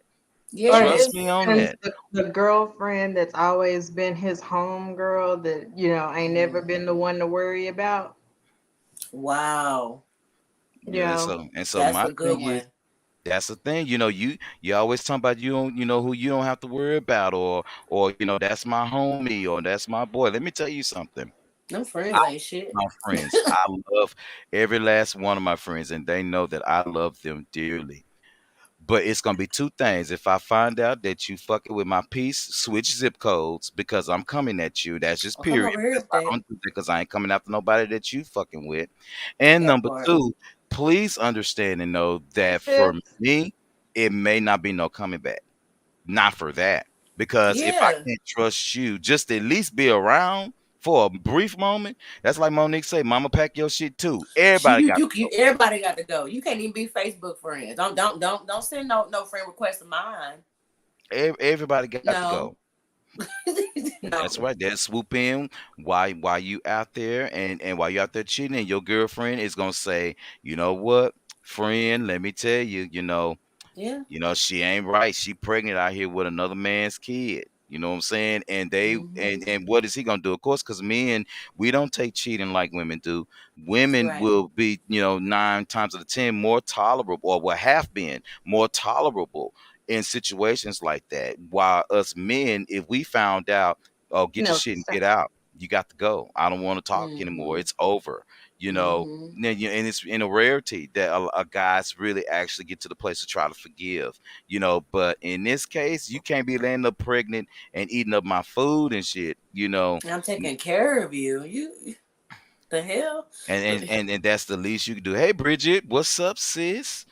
Or Trust Yes. me on and that. the girlfriend that's always been his home girl that, ain't never Mm. been the one to worry about. Wow. You Yeah, and know, so That's my a good thing is, one. that's the thing. You always talking about, who you don't have to worry about, or that's my homie, or that's my boy. Let me tell you something. Them I friends ain't shit. my friends. I love every last one of my friends, and they know that I love them dearly. But it's gonna be two things. If I find out that you fucking with my peace, switch zip codes because I'm coming at you. That's just I'll come period. over here That's with not that. gonna do that because I ain't coming after nobody that you fucking with. And That number part. two, please understand and know hey that for sis. me, it may not be no coming back. Not for that. Because if I Yeah. can't trust you, just at least be around for a brief moment. That's like Monique say, Mama, pack your shit too. Everybody got to go. Everybody got to go. You can't even be Facebook friends. Don't send no friend request of mine. Everybody got to go. No. That's No. right. They'll swoop in while you out there, and while you out there cheating, and your girlfriend is gonna say, you know what, friend, let me tell you, Yeah. she ain't right. She pregnant out here with another man's kid. You know what I'm saying? And they Hmm. and what is he gonna do? Of course, because men, we don't take cheating like women do. Women Right. will be, 9 times out of 10 more tolerable, or will have been more tolerable in situations like that. While us men, if we found out, oh, You get your know, shit and so- get out. You got to go. I don't want to talk anymore. Hmm. It's over. You know, Hmm. and it's in a rarity that a guys really actually get to the place to try to forgive, but in this case you can't be landing up pregnant and eating up my food and shit, I'm taking care of you. You the hell? and But and that's the least you can do. Hey, Bridget, what's up, sis?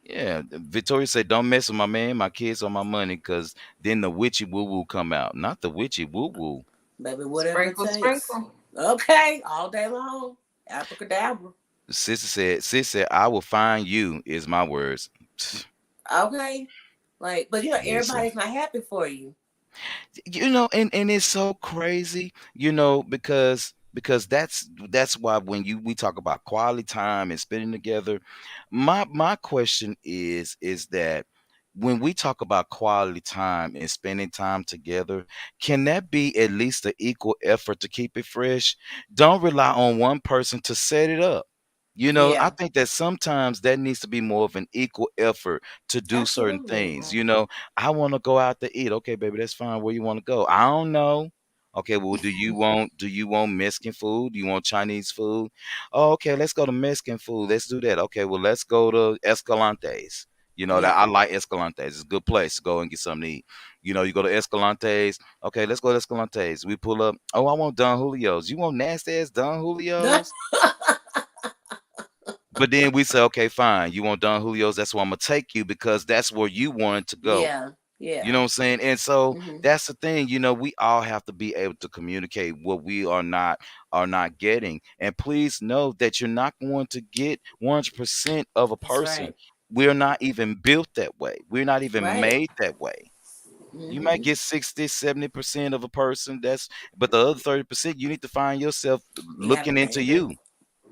Yeah, Victoria said, don't mess with my man, my kids, or my money, because then the witchy woo woo come out, not the witchy woo woo. baby, whatever it sprinkle, takes. sprinkle. Okay, all day long. Abracadabra. Sis said, I will find you, is my words. Okay. Like, but Listen. everybody's not happy for you. And it's so crazy, because that's why when we talk about quality time and spending together, my question is that when we talk about quality time and spending time together, can that be at least an equal effort to keep it fresh? Don't rely on one person to set it up. I Yeah, think that sometimes that needs to be more of an equal effort to do certain absolutely. things. I want to go out to eat. Okay, baby, that's fine. Where you want to go? I don't know. Okay, well, do you want Mexican food? Do you want Chinese food? Oh, okay, let's go to Mexican food. Let's do that. Okay, well, let's go to Escalante's. That Yeah. I like Escalante's. It's a good place to go and get something to eat. You go to Escalante's. Okay, let's go to Escalante's. We pull up. Oh, I want Don Julio's. You want nasty ass Don Julio's? But then we say, okay, fine. You want Don Julio's? That's where I'm gonna take you because that's where you wanted to go. Yeah. You know Yeah. what I'm saying? And so Hmm. that's the thing. We all have to be able to communicate what we are not getting. And please know that you're not going to get 100% of a That's person. right. We're not even built that way. We're not even Right. made that way. You might Hmm. get 60, 70% of a person. But the other 30%, you need to find yourself You gotta looking into baby. you.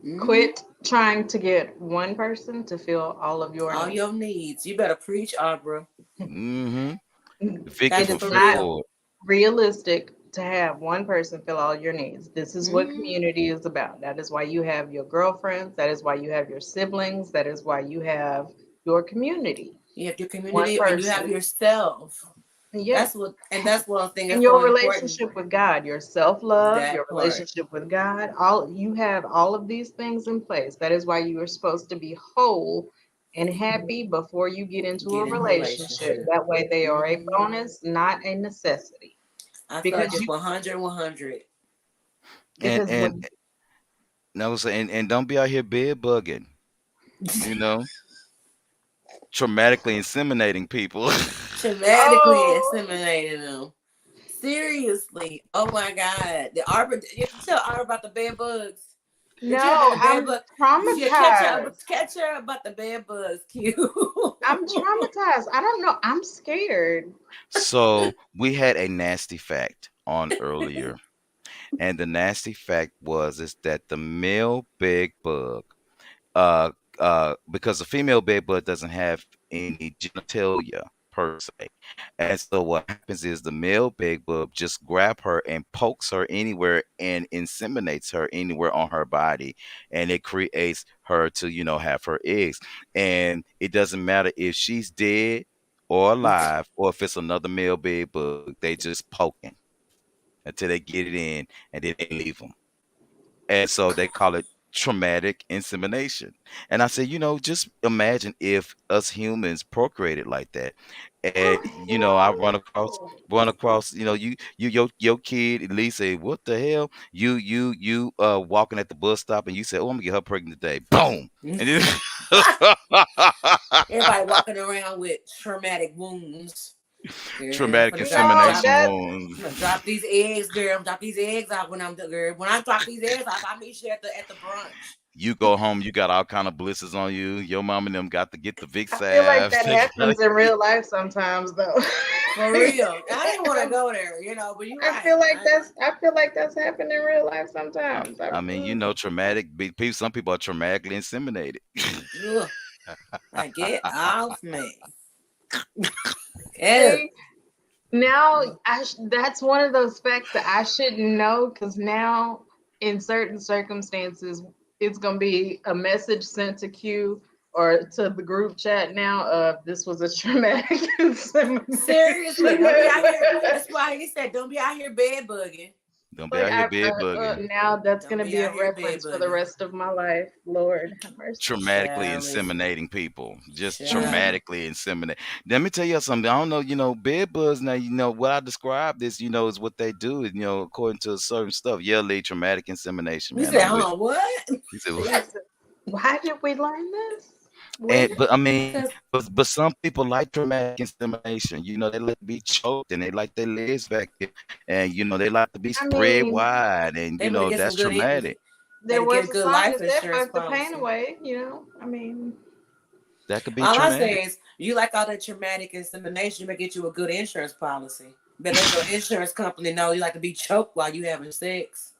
Hmm. Quit trying to get one person to fill all of your All needs. your needs. You better preach, Abra. Hmm. Vicky That is from It's for not real. Freeport. realistic to have one person fill all your needs. This is what Hmm. community is about. That is why you have your girlfriends. That is why you have your siblings. That is why you have your community. You have your One community and you have person. yourself. Yeah. That's one thing And that's so your important. relationship with God, your self love, your That part. relationship with God, all you have all of these things in place. That is why you are supposed to be whole and happy before you get into a Get in a relationship. relationship. That way they are a Hmm. bonus, not a necessity. I feel like Because it's you 100, 100. And because and when and don't be out here bed bugging, you know, traumatically inseminating people. Traumatically oh inseminating them. Seriously. Oh my God. The Arbor, you tell Arbor about the bed bugs. Did you have no, the bed I'm bug? Did you traumatized. catch her about the bed bugs, Q? I'm traumatized. I don't know. I'm scared. So we had a nasty fact on earlier, and the nasty fact is that the male bed bug, uh, because the female bed bug doesn't have any genitalia per se, and so what happens is the male bed bug just grab her and pokes her anywhere and inseminates her anywhere on her body, and it creates her to have her eggs, and it doesn't matter if she's dead or alive or if it's another male bed bug, they just poking until they get it in, and then they leave them. And so they call it traumatic insemination. And I said, just imagine if us humans procreated like that. And I run across, your kid at least say, what the hell? You walking at the bus stop and you say, oh, I'm gonna get her pregnant today. Boom. And then Everybody walking around with traumatic wounds. Girl, I'm traumatic finna No, insemination that wound. I'm gonna drop these eggs, girl. I'm drop these eggs out when I'm the girl. When I drop these eggs off, I meet you at the brunch. You go home, you got all kind of blisters on you. Your mom and them got to get the Vic I feel like salves. that They gotta happens in real life sometimes though. For real. I didn't want to go there, but you're right. I feel like that's happened in real life I, sometimes. I mean, traumatic people. Some people are traumatically inseminated. Ugh, like get off me. Ew. See, now that's one of those facts that I shouldn't know because now in certain circumstances it's gonna be a message sent to Q or to the group chat now of this was a traumatic Seriously, don't be out here. insemination. That's why he said, don't be out here bed bugging. Don't be Like out here bed bugging. now that's Don't gonna be be out a here bed reference for the bugging. rest of my life. Lord have mercy. Traumatically Child, listen. inseminating people. Just Child. traumatically inseminate. Let me tell you something. I don't know, bed bugs now, what I described this, is what they do, according to certain stuff. Yeah, lead traumatic insemination, He man. said, I'm hold with on, what? you. He said, Jesus. Why did we learn this? When? but I mean, Because but some people like traumatic insemination. They like to be choked and they like their legs back there, and they like to be I spread mean, wide, and they want to get that's some good, traumatic. they there to get a was a good song life that said insurance fuck the pain policy. away, you know? I mean, That could be All I say traumatic. is, you like all that traumatic insemination, you better get you a good insurance policy. Better let your insurance company know you like to be choked while you having sex.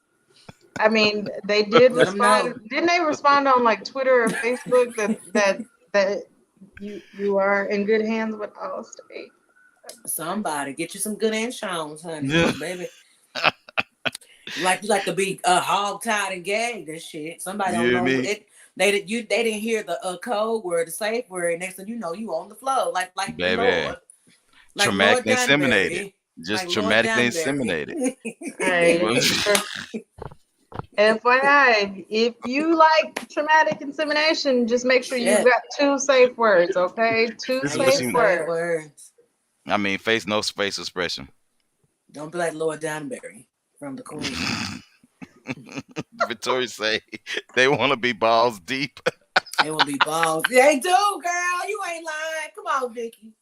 they did Let them know. respond. Didn't they respond on like Twitter or Facebook that you are in good hands with Allstate? Somebody get you some good insurance, honey, Yeah. because baby, you like to be hog tied and gagged and shit. Somebody You don't hear know me, it. They didn't hear the code word, the safe word. Next thing you know, you on the floor like the baby? Lord, like Lord Traumatically inseminated. Danbury, Just like Lord traumatically Danbury. inseminated. Hey, FYI, if you like traumatic insemination, just make sure you Shit, got two safe words, okay? Two I use safe the Especially, same words. words. I mean, no face expression. Don't be like Lord Danbury from the Queen. Victoria say they want to be balls deep. They will be balls. They do, girl. You ain't lying. Come on, Vicky.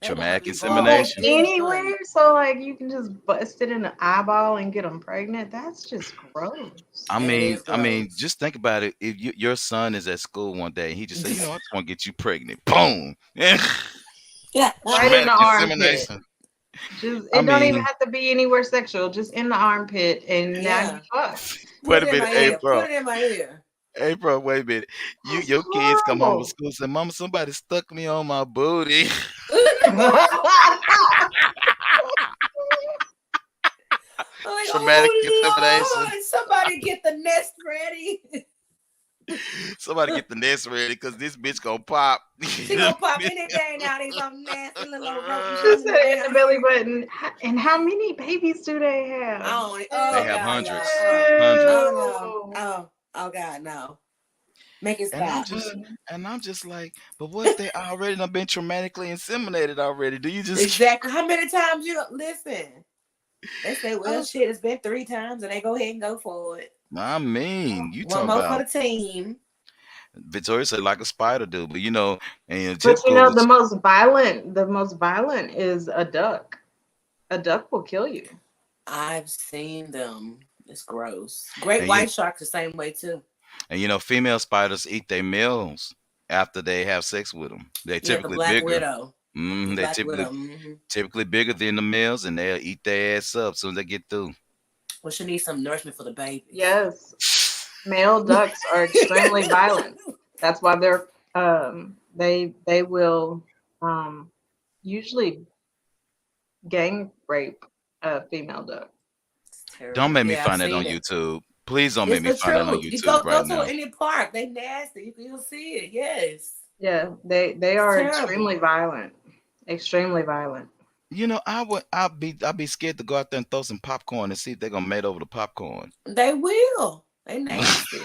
They want to Traumatic be Like balls insemination. deep, honey. anywhere, so like you can just bust it in the eyeball and get them pregnant. That's just gross. I It mean, is I mean, gross. just think about it. If your son is at school one day, and he just say, I just want to get you pregnant. Boom. Right in the Traumatic armpit. insemination. Just I it don't even mean, have to be anywhere sexual, just in the armpit, and now you Yeah. fucked. Put wait it a in minute, my ear. Put April. it in my ear. April, wait a minute. That's Your kids come home from horrible. school and say, "Mama, somebody stuck me on my booty." I'm like, Traumatic oh insemination. Lord, somebody get the nest ready. Somebody get the nest ready because this bitch gonna pop. She gonna pop any day now. These some nasty little old rodent She thing in said the in the damn. belly button. And how many babies do they I have? don't. They Oh have God, y'all. hundreds, Oh hundreds, no. Ew. Oh God, no. Make it and I'm stop. just, Mm. and I'm just like, but what if they already done been traumatically inseminated already? Do you just? Exactly. How many times you listen? They say, I well, was, shit, it's been 3 times, and they go ahead and go for it. I mean, you One talking more for about the team. Victoria said like a spider do, but and But you typical know, was, the most violent is a duck. A duck will kill you. I've seen them. It's gross. Great and you white sharks the same way too. female spiders eat their males after they have sex with them. They Yeah, the typically black bigger. widow. The They black widow. typically bigger than the males, and they'll eat their ass up as soon as they get through. Well, she needs some nourishment for the babies. Yes, male ducks are extremely violent. That's why they will usually gang rape a female duck. It's Don't terrible. make me Yeah, I've find that on seen it. YouTube. Please don't It's make me the find that on truth. You YouTube go right to now. any park, they nasty. You'll see it. Yes, Yeah, they it's are terrible. extremely violent. Extremely violent. I'd be scared to go out there and throw some popcorn and see if they're gonna mate over the popcorn. They will. They nasty.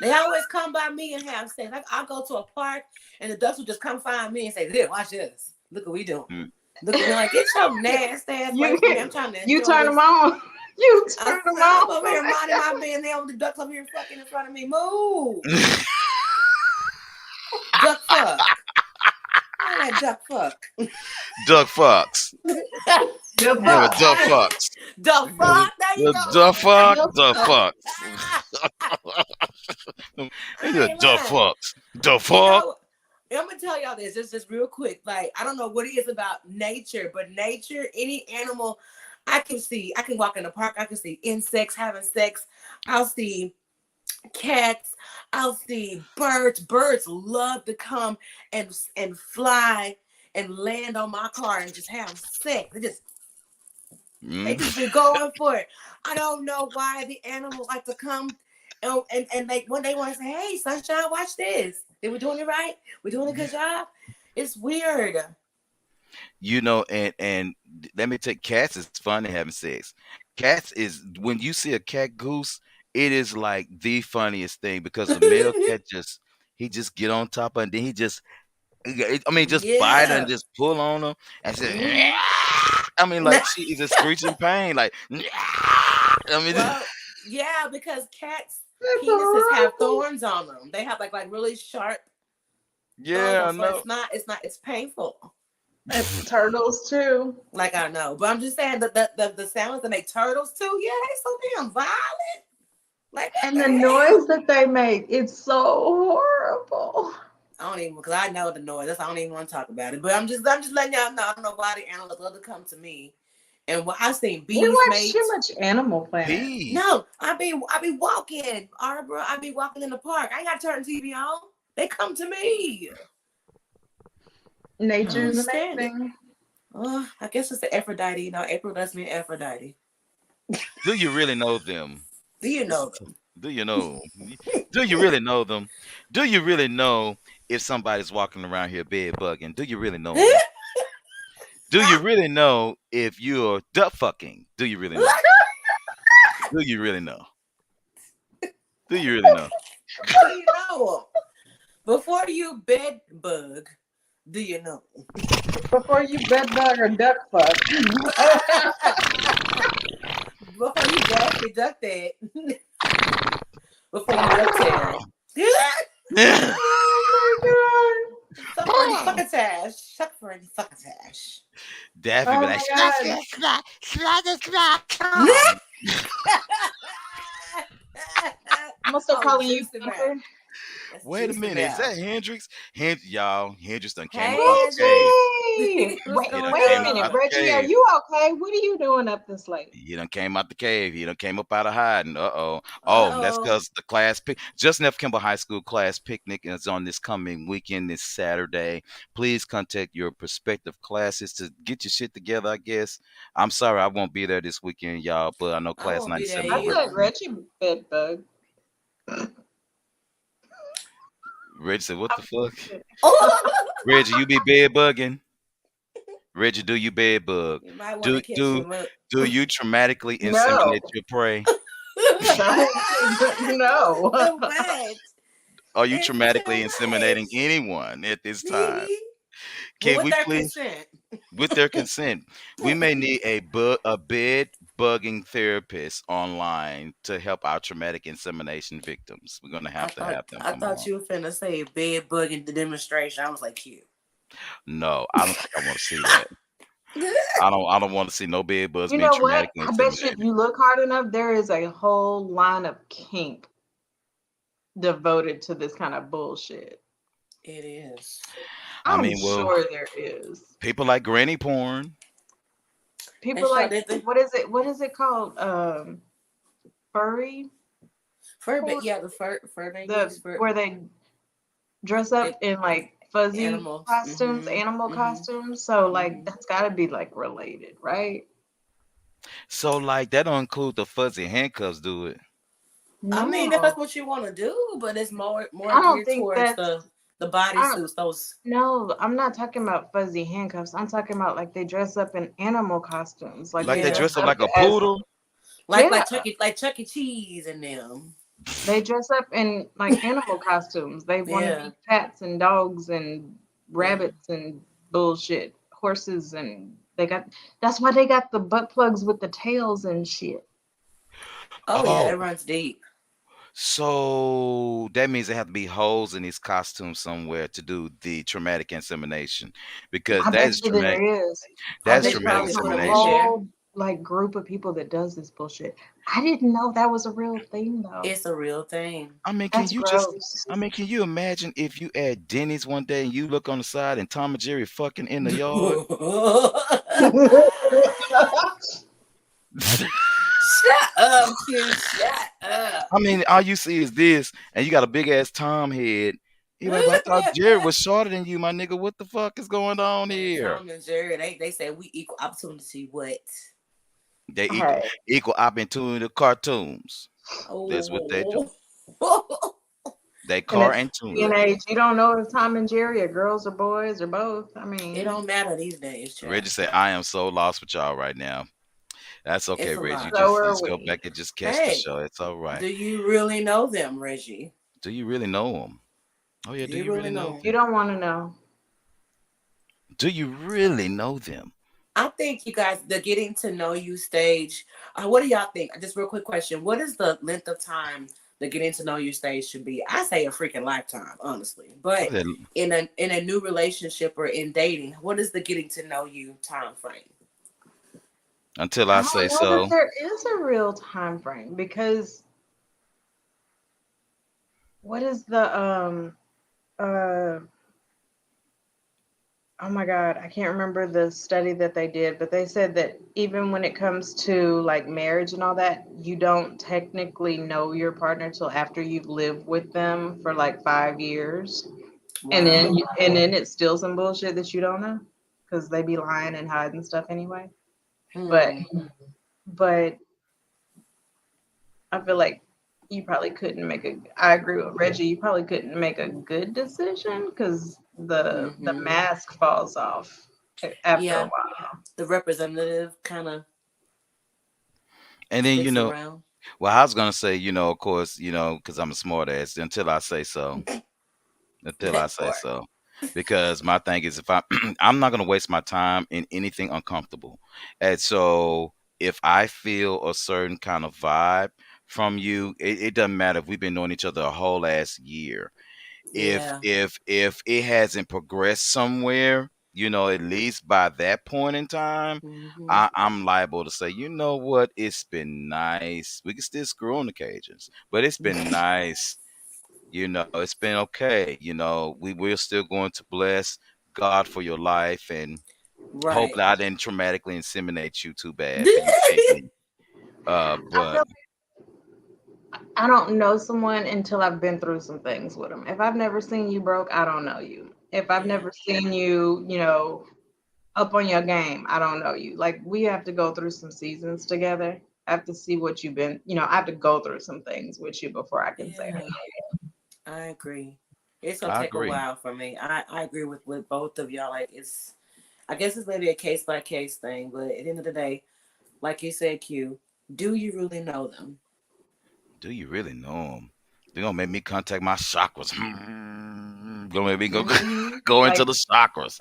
They always come by me and have sex. Like I'll go to a park and the ducks will just come find me and say, "There, watch this. Look what we doing. Mm. Look at me like get your nasty ass away You from me. I'm trying to you enjoy turn them this. on. You I, turn them I'm on. over here minding my business. They the ducks over here fucking in front of me. Move, duck fuck. All that duck fuck. Duck fox. The Yeah, fuck. duck fox. Duck fuck. There you The go. duck fox. The Duck fuck. fox. I The ain't duck lying. fox. The You fuck. know, I'm gonna tell y'all this just real quick. Like I don't know what it is about nature, but nature, any animal, I can walk in the park. I can see insects having sex. I'll see cats. I'll see birds. Birds love to come and fly and land on my car and just have sex. They Mm. just be going for it. I don't know why the animals like to come and like when they want to say, "Hey, sunshine, watch this. They were doing it right. We're doing a good job." It's weird. And let me take cats is fun having sex. Cats is when you see a cat goose, it is like the funniest thing because the male cat he just get on top of and then he just I mean just bite her and Yeah. just pull on her and say hmm I mean like she is a screeching pain like I mean Well, yeah, because cats' That's penises have horrible. thorns on them. They have like really sharp thorns yeah on, I so know. it's painful. That's turtles too. Like I know, but I'm just saying that the sounds that make turtles too. Yeah, they so damn violent. Like what And the the hell? noise that they make, it's so horrible. I don't even because I know the noise. That's I don't even want to talk about it. But I'm just letting y'all know. I don't know why the animals love to come to me. And what I've seen We bees watch too mate. much Animal Planet. Peas. No, I be walking, Arbor. I be walking in the park. I ain't got to turn the TV on. They come to me. I Nature don't is understand it. amazing. I guess it's the Aphrodite. You know, April does mean Aphrodite. Do you really know them? Do you This know is do you know? Do you really know them? Do you really know if somebody's walking around here bed bugging? Do you really know them? them? Do you really know if you're duck fucking? Do you really know? Do you really know? Do you really know? Do you know 'em? Before you bed bug, do you know? Before you bed bug or duck fuck. Before you dash your duck that. Before you duck tail. Oh Suffering fuckatash. Suffering fuckatash. Daffy my be god. Oh like, my slap, god. slap, slap, slap, slap, come. I'm gonna start Oh, calling you juicy mouth. Thumper. That's Wait a juicy minute, is mouth. that Hendrix? Y'all, Hendrix done came Hey, across the cave. Hendrix. What's Wait, He going done wait a came up minute, out on? the Reggie. Are cave. you okay? What are you doing up this late? He done came out the cave. He done came up out of hiding. Uh-oh. Oh, that's Uh-oh. because the class pick Justin F. Kimball High School class picnic is on this coming weekend, this Saturday. Please contact your prospective classes to get your shit together, I guess. I'm sorry I won't be there this weekend, y'all, but I know I class won't be there 97 I gonna said either. represent. Reggie bed bug. Reggie said, what I'm the fuck? kidding. Reggie, you be bed bugging? Reggie, do you bed bug? You might want Do to catch do him up. do you traumatically inseminate No, your prey? don't. No. What? Are you It's too traumatically much. inseminating anyone at this time? Well, Can with we their please, consent. with their consent, we may need a bed bugging therapist online to help our traumatic insemination victims. We're gonna I have to thought have them I come thought on. you were finna say bed bug in the demonstration. I was like, cute. No, I don't think I want to see that. I don't want to see no bed bugs You being know what? traumatically I bet you if inseminated. you look hard enough, there is a whole line of kink devoted to this kind of bullshit. It is. I I'm mean, well, sure there is. people like granny porn. And People show like that the what is it? What is it called? Furry porn? yeah, the fur The babies for where they dress up it, in like fuzzy animals. costumes, animal costumes. So like Hmm. that's got to be like related, right? So like that don't include the fuzzy handcuffs, do it? I mean, if that's No, what you want to do, but it's more I don't geared think towards that's. the I don't. bodysuits. Those No, I'm not talking about fuzzy handcuffs. I'm talking about like they dress up in animal costumes. Like Like they they yeah, dress dress up up like a as poodle? yeah, Like Chuck E. Cheese and them. they dress up in like animal costumes. They want to Yeah, be cats and dogs and yeah. rabbits and bullshit, horses and they got that's why they got the butt plugs with the tails and shit. Oh yeah, Oh, it runs deep. so that means there have to be holes in these costumes somewhere to do the traumatic insemination, because I bet you there is. I that's They bet you traumatic probably there's a put them in insemination. there. whole like group of people that does this bullshit. I didn't know that was a real thing though. It's a real thing. I mean, That's gross. can you imagine if you at Denny's one day and you look on the side and Tom and Jerry fucking in the yard? Shut up, Q. Shut up. I mean, all you see is this, and you got a big ass Tom head. You like, but I thought Jerry was shorter than you, my nigga. What the fuck is going on Man, here? Tom and Jerry, they say we equal opportunity. What? They Hey, equal opportunity cartoons. That's what they do. Oh, They in a car and day and tune. age, you don't know if Tom and Jerry are girls or boys or both. I it mean, don't matter these days, Reggie child. said, "I am so lost with y'all right now." That's okay, It's a Reggie. lot. so Just are go we. back and just catch the Hey, show. It's all do right. you really know them, Reggie? Do you really know them? Oh yeah, Do do you you really really know know You them? don't want to know. Do you really know them? I think you guys, the getting to know you stage. What do y'all think? Just real quick question: what is the length of time the getting to know you stage should be? I say a freaking lifetime, honestly. I But said, in a new relationship or in dating, what is the getting to know you time frame? until I I don't say know that so. there is a real time frame because what is the uh oh my god, I can't remember the study that they did, but they said that even when it comes to like marriage and all that, you don't technically know your partner till after you've lived with them for like 5 years. Wow. And then it's still some bullshit that you don't know because they be lying and hiding stuff anyway. But Hmm. but I feel like you probably couldn't make a. I agree with Reggie. You probably couldn't make a good decision because the Hmm. mask falls off after a Yeah, while. the representative kind of And then sticks around. well, I was gonna say, of course, because I'm a smart ass. Until I say so. Until I That say part. so. Because my thing is, if I I'm not gonna waste my time in anything uncomfortable, and so if I feel a certain kind of vibe from you, it doesn't matter if we've been knowing each other a whole ass year. If Yeah. it hasn't progressed somewhere, at least by that point in time, Hmm. I'm liable to say, you know what, it's been nice. We can still screw on occasions, but it's been nice. It's been okay. We're still going to bless, God for your life, and Right. hopefully I didn't traumatically inseminate you too bad for you to pick me. I But feel I don't know someone until I've been through some things with them. If I've never seen you broke, I don't know you. If I've Yeah. never seen you, up on your game, I don't know you. Like we have to go through some seasons together. I have to see what you've been, I have to go through some things with you before I can say, Yeah. I agree. It's gonna I take a agree. while for me. I agree with both of y'all. Like it's I guess it's maybe a case by case thing, but at the end of the day, like you said, Q, do you really know them? Do you really know them? They're gonna make me contact my chakras. Gonna make me go Mm-hmm. go into like, the chakras.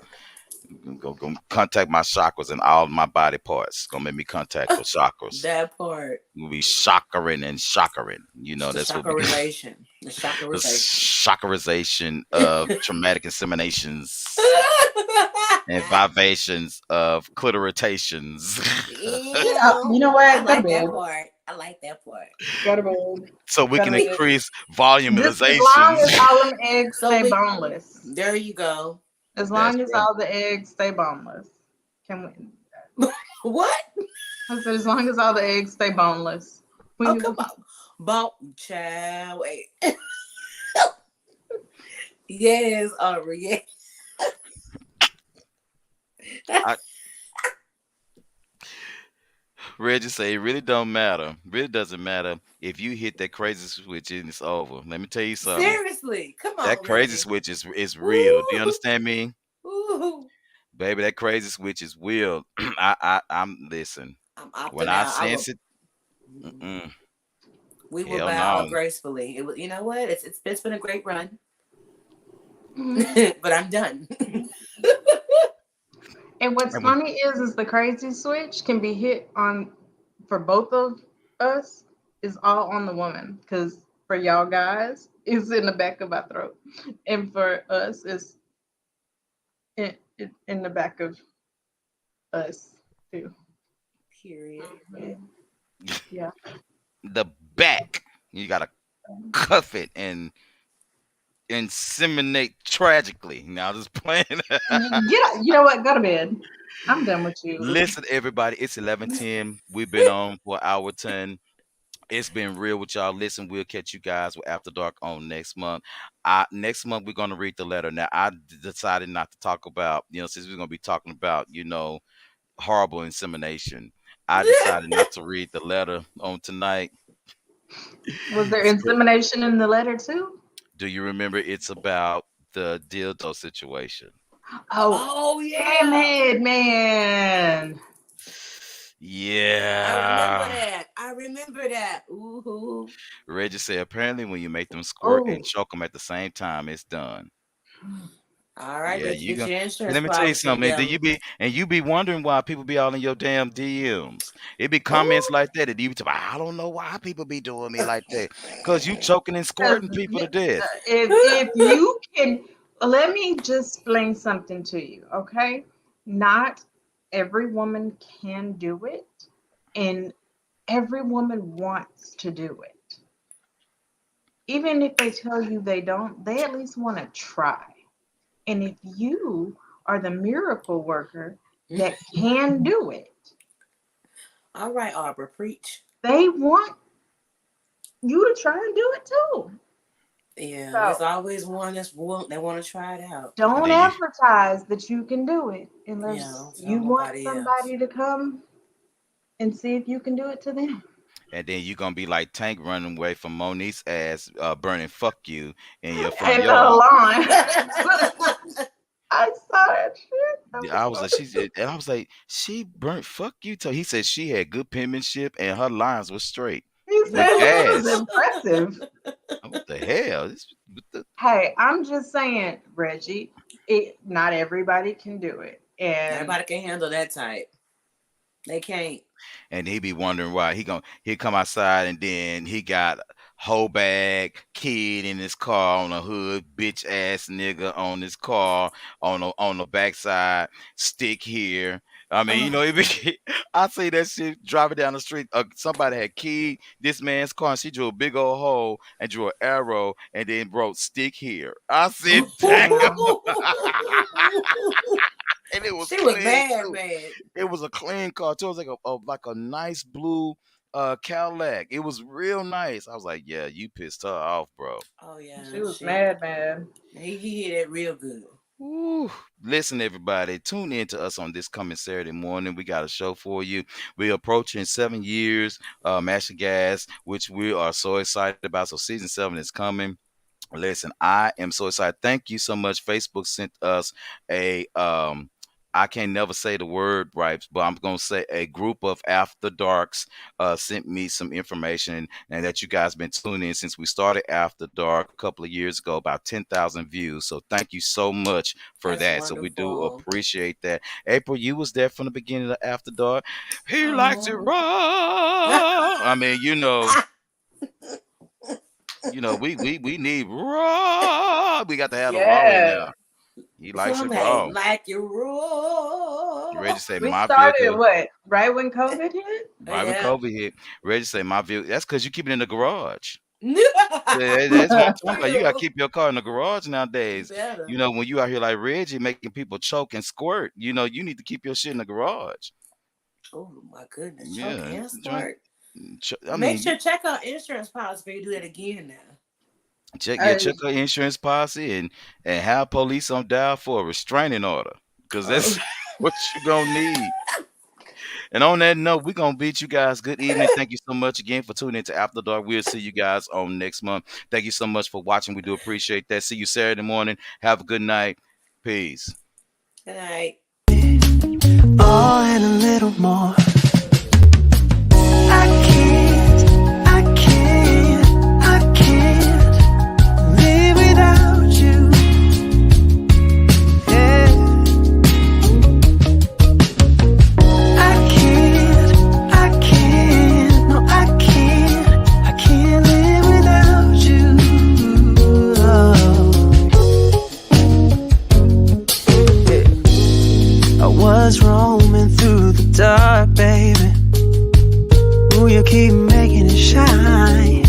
Go contact my chakras and all my body parts. Gonna make me contact the chakras. That part. We'll be chakering and chakering. You know, The that's what we chakrization. The the chakrization. chakrization of traumatic inseminations and vivations of clitoritations. Ew. you know I what? Go to like that bed. part. I like that part. Go to bed. So we Go to can bed. increase Just as long voluminizations. as all them eggs So stay we boneless. there you go. As That's long as right. all the eggs stay boneless. Can we? What? I said, as long as all the eggs stay boneless. We Oh can. come on. Bump child. Wait. Yes, Aubrey. Yes. I Reggie say it really don't matter. Really doesn't matter if you hit that crazy switch and it's over. Let me tell you something. Seriously. Come That on, crazy Reggie. switch is real. Do you Woo. understand me? Woo. Baby, that crazy switch is real. I'm listen. I'm When opting I out. I sense will. it, mm-mm, We will hell bow no. out gracefully. It was. You know what? It's been a great run, Mhm. but I'm done. And what's And when- funny is the crazy switch can be hit on for both of us is all on the woman because for y'all guys it's in the back of my throat, and for us it's in the back of us too. Period. Mhm. Yeah. the back, you gotta cuff it and inseminate tragically. Now just playing. You know what? Go to bed. I'm done with you. Listen, everybody, it's 11:10. We've been on for hour 10. It's been real with y'all. Listen, we'll catch you guys with After Dark on next month. Next month we're gonna read the letter. Now decided not to talk about, since we're gonna be talking about, horrible insemination. I decided not to read the letter on tonight. Was there insemination in the letter too? Do you remember it's about the dildo situation? Oh, Oh damn yeah. it, man. I remember Yeah. that. I remember that. Ooh. Reggie said apparently when you make them squirt and Oh, choke them at the same time, it's done. All right, Yeah, Rich, you get go. your insurance Let me tell you policy something. Man. Do together. you be wondering why people be all in your damn DMs? It be comments Ooh. like that, and you be talking, I don't know why people be doing me like that. Cause you choking and because squirting people to death. if you can, let me just explain something to you, okay? Not every woman can do it, and every woman wants to do it. Even if they tell you they don't, they at least want to try. And if you are the miracle worker that can do it, All right, Arbor, preach. they want you to try and do it too. Yeah, So there's always one that want to try it out. And don't then you advertise that you can do it Yeah, unless don't tell you want nobody else. somebody to come and see if you can do it to them. and then you gonna be like Tank running away from Monique's ass, burning fuck you in your front And the yard. alarm. I saw that shit. That Yeah, was I was like, funny. she burnt fuck you. So he said she had good penmanship and her lines were straight He with said she was gas. impressive. What the hell? Hey, I'm just saying, Reggie, not everybody can do it. And Everybody can handle that type. They can't. And he be wondering why he come outside and then he got whole bag kid in his car on the hood, bitch ass nigga on his car on the backside, stick here. I mean, Oh, I see that shit driving down the street. Somebody had keyed this man's car and she drew a big old hole and drew an arrow and then wrote stick here. I said, damn. Wow. And it was she was clean mad, too. mad. It was a clean car too. It was like a nice blue Cadillac. It was real nice. I was like, yeah, you pissed her off, bro. Oh She yeah, was mad, mad. he hit it real good. Woo. Listen, everybody, tune in to us on this coming Saturday morning. We got a show for you. We're approaching 7 years, Master Gas, which we are so excited about. So season 7 is coming. Listen, I am so excited. Thank you so much. Facebook sent us a I can't never say the word right, but I'm gonna say a group of After Darks sent me some information, and that you guys been tuning in since we started After Dark a couple of years ago, about 10,000 views. So thank you so much for That's that. So we do wonderful. appreciate that. April, you was there from the beginning of After Dark. He likes it Oh. raw. I mean, we need raw. We got to have the raw in Yeah. there. He likes it Some hate raw. like you You ready raw. to say We my started vehicle? what? Right when COVID hit? Right when Yeah. COVID hit, ready to say my vehicle. That's because you keep it in the garage. You That's what I'm talking about. You gotta keep your car in the garage nowadays. better. When you out here like Reggie making people choke and squirt, you need to keep your shit in the garage. Oh my goodness, choke Yeah, and joint. squirt. I Make mean, sure check out insurance policy before you do that again now. check your insurance policy and have police on dial for a restraining order, because Oh. that's what you gonna need. And on that note, we're gonna beat you guys. Good evening. Thank you so much again for tuning into After Dark. We'll see you guys on next month. Thank you so much for watching. We do appreciate that. See you Saturday morning. Have a good night. Peace. Good night. Oh, and a little more. I can't live without you. Yeah. No, I can't live without you. I was roaming through the dark, baby. Ooh, you keep making it shine.